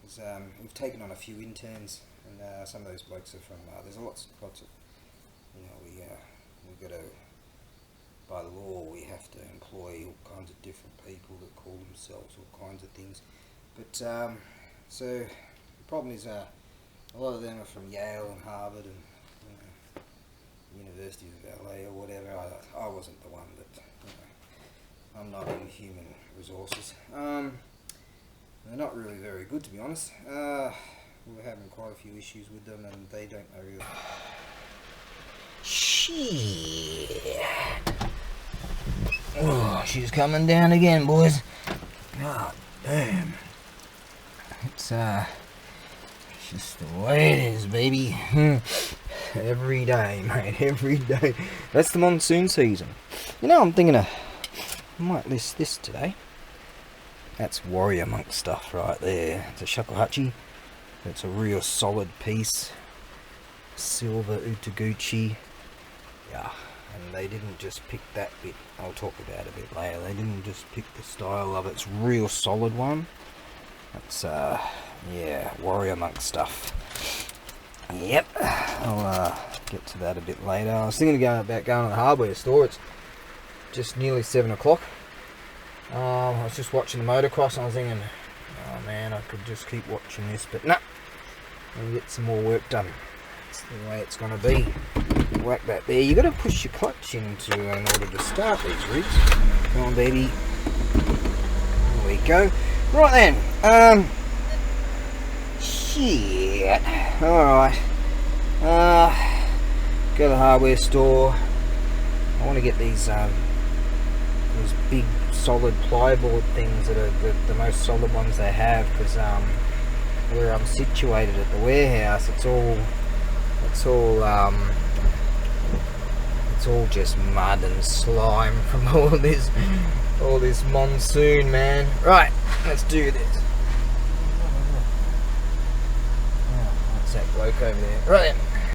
because we've taken on a few interns, and some of those blokes are from, there's lots of, you know, we got to, by the law, we have to employ all kinds of different people that call themselves all kinds of things. But so the problem is, a lot of them are from Yale and Harvard and, you know, University of LA or whatever. I wasn't the one, but, you know, I'm not in human resources. They're not really very good, to be honest. We're having quite a few issues with them, and they don't know really. Shit. Oh, she's coming down again, boys. God damn. It's just the way it is, baby. Every day, mate, every day. That's the monsoon season. You know, I'm thinking I might list this today. That's warrior monk stuff right there. It's a shakuhachi. It's a real solid piece. Silver Utaguchi. Yeah, and they didn't just pick that bit. I'll talk about it a bit later. They didn't just pick the style of it. It's real solid one. That's yeah, warrior monk stuff. Yep, I'll get to that a bit later. I was thinking about going to the hardware store. It's just nearly 7 o'clock. I was just watching the motocross and I was thinking, oh man, I could just keep watching this, but nah, I'll get some more work done. That's the way it's going to be. Whack that there. You got to push your clutch into in order to start these rigs. Come on, baby. There we go. Right then. Shit. Alright. Go to the hardware store. I want to get these big solid plyboard things that are the most solid ones they have, because where I'm situated at the warehouse, it's all just mud and slime from all this monsoon, man. Right, let's do this. Oh, what's that bloke over there? Right then.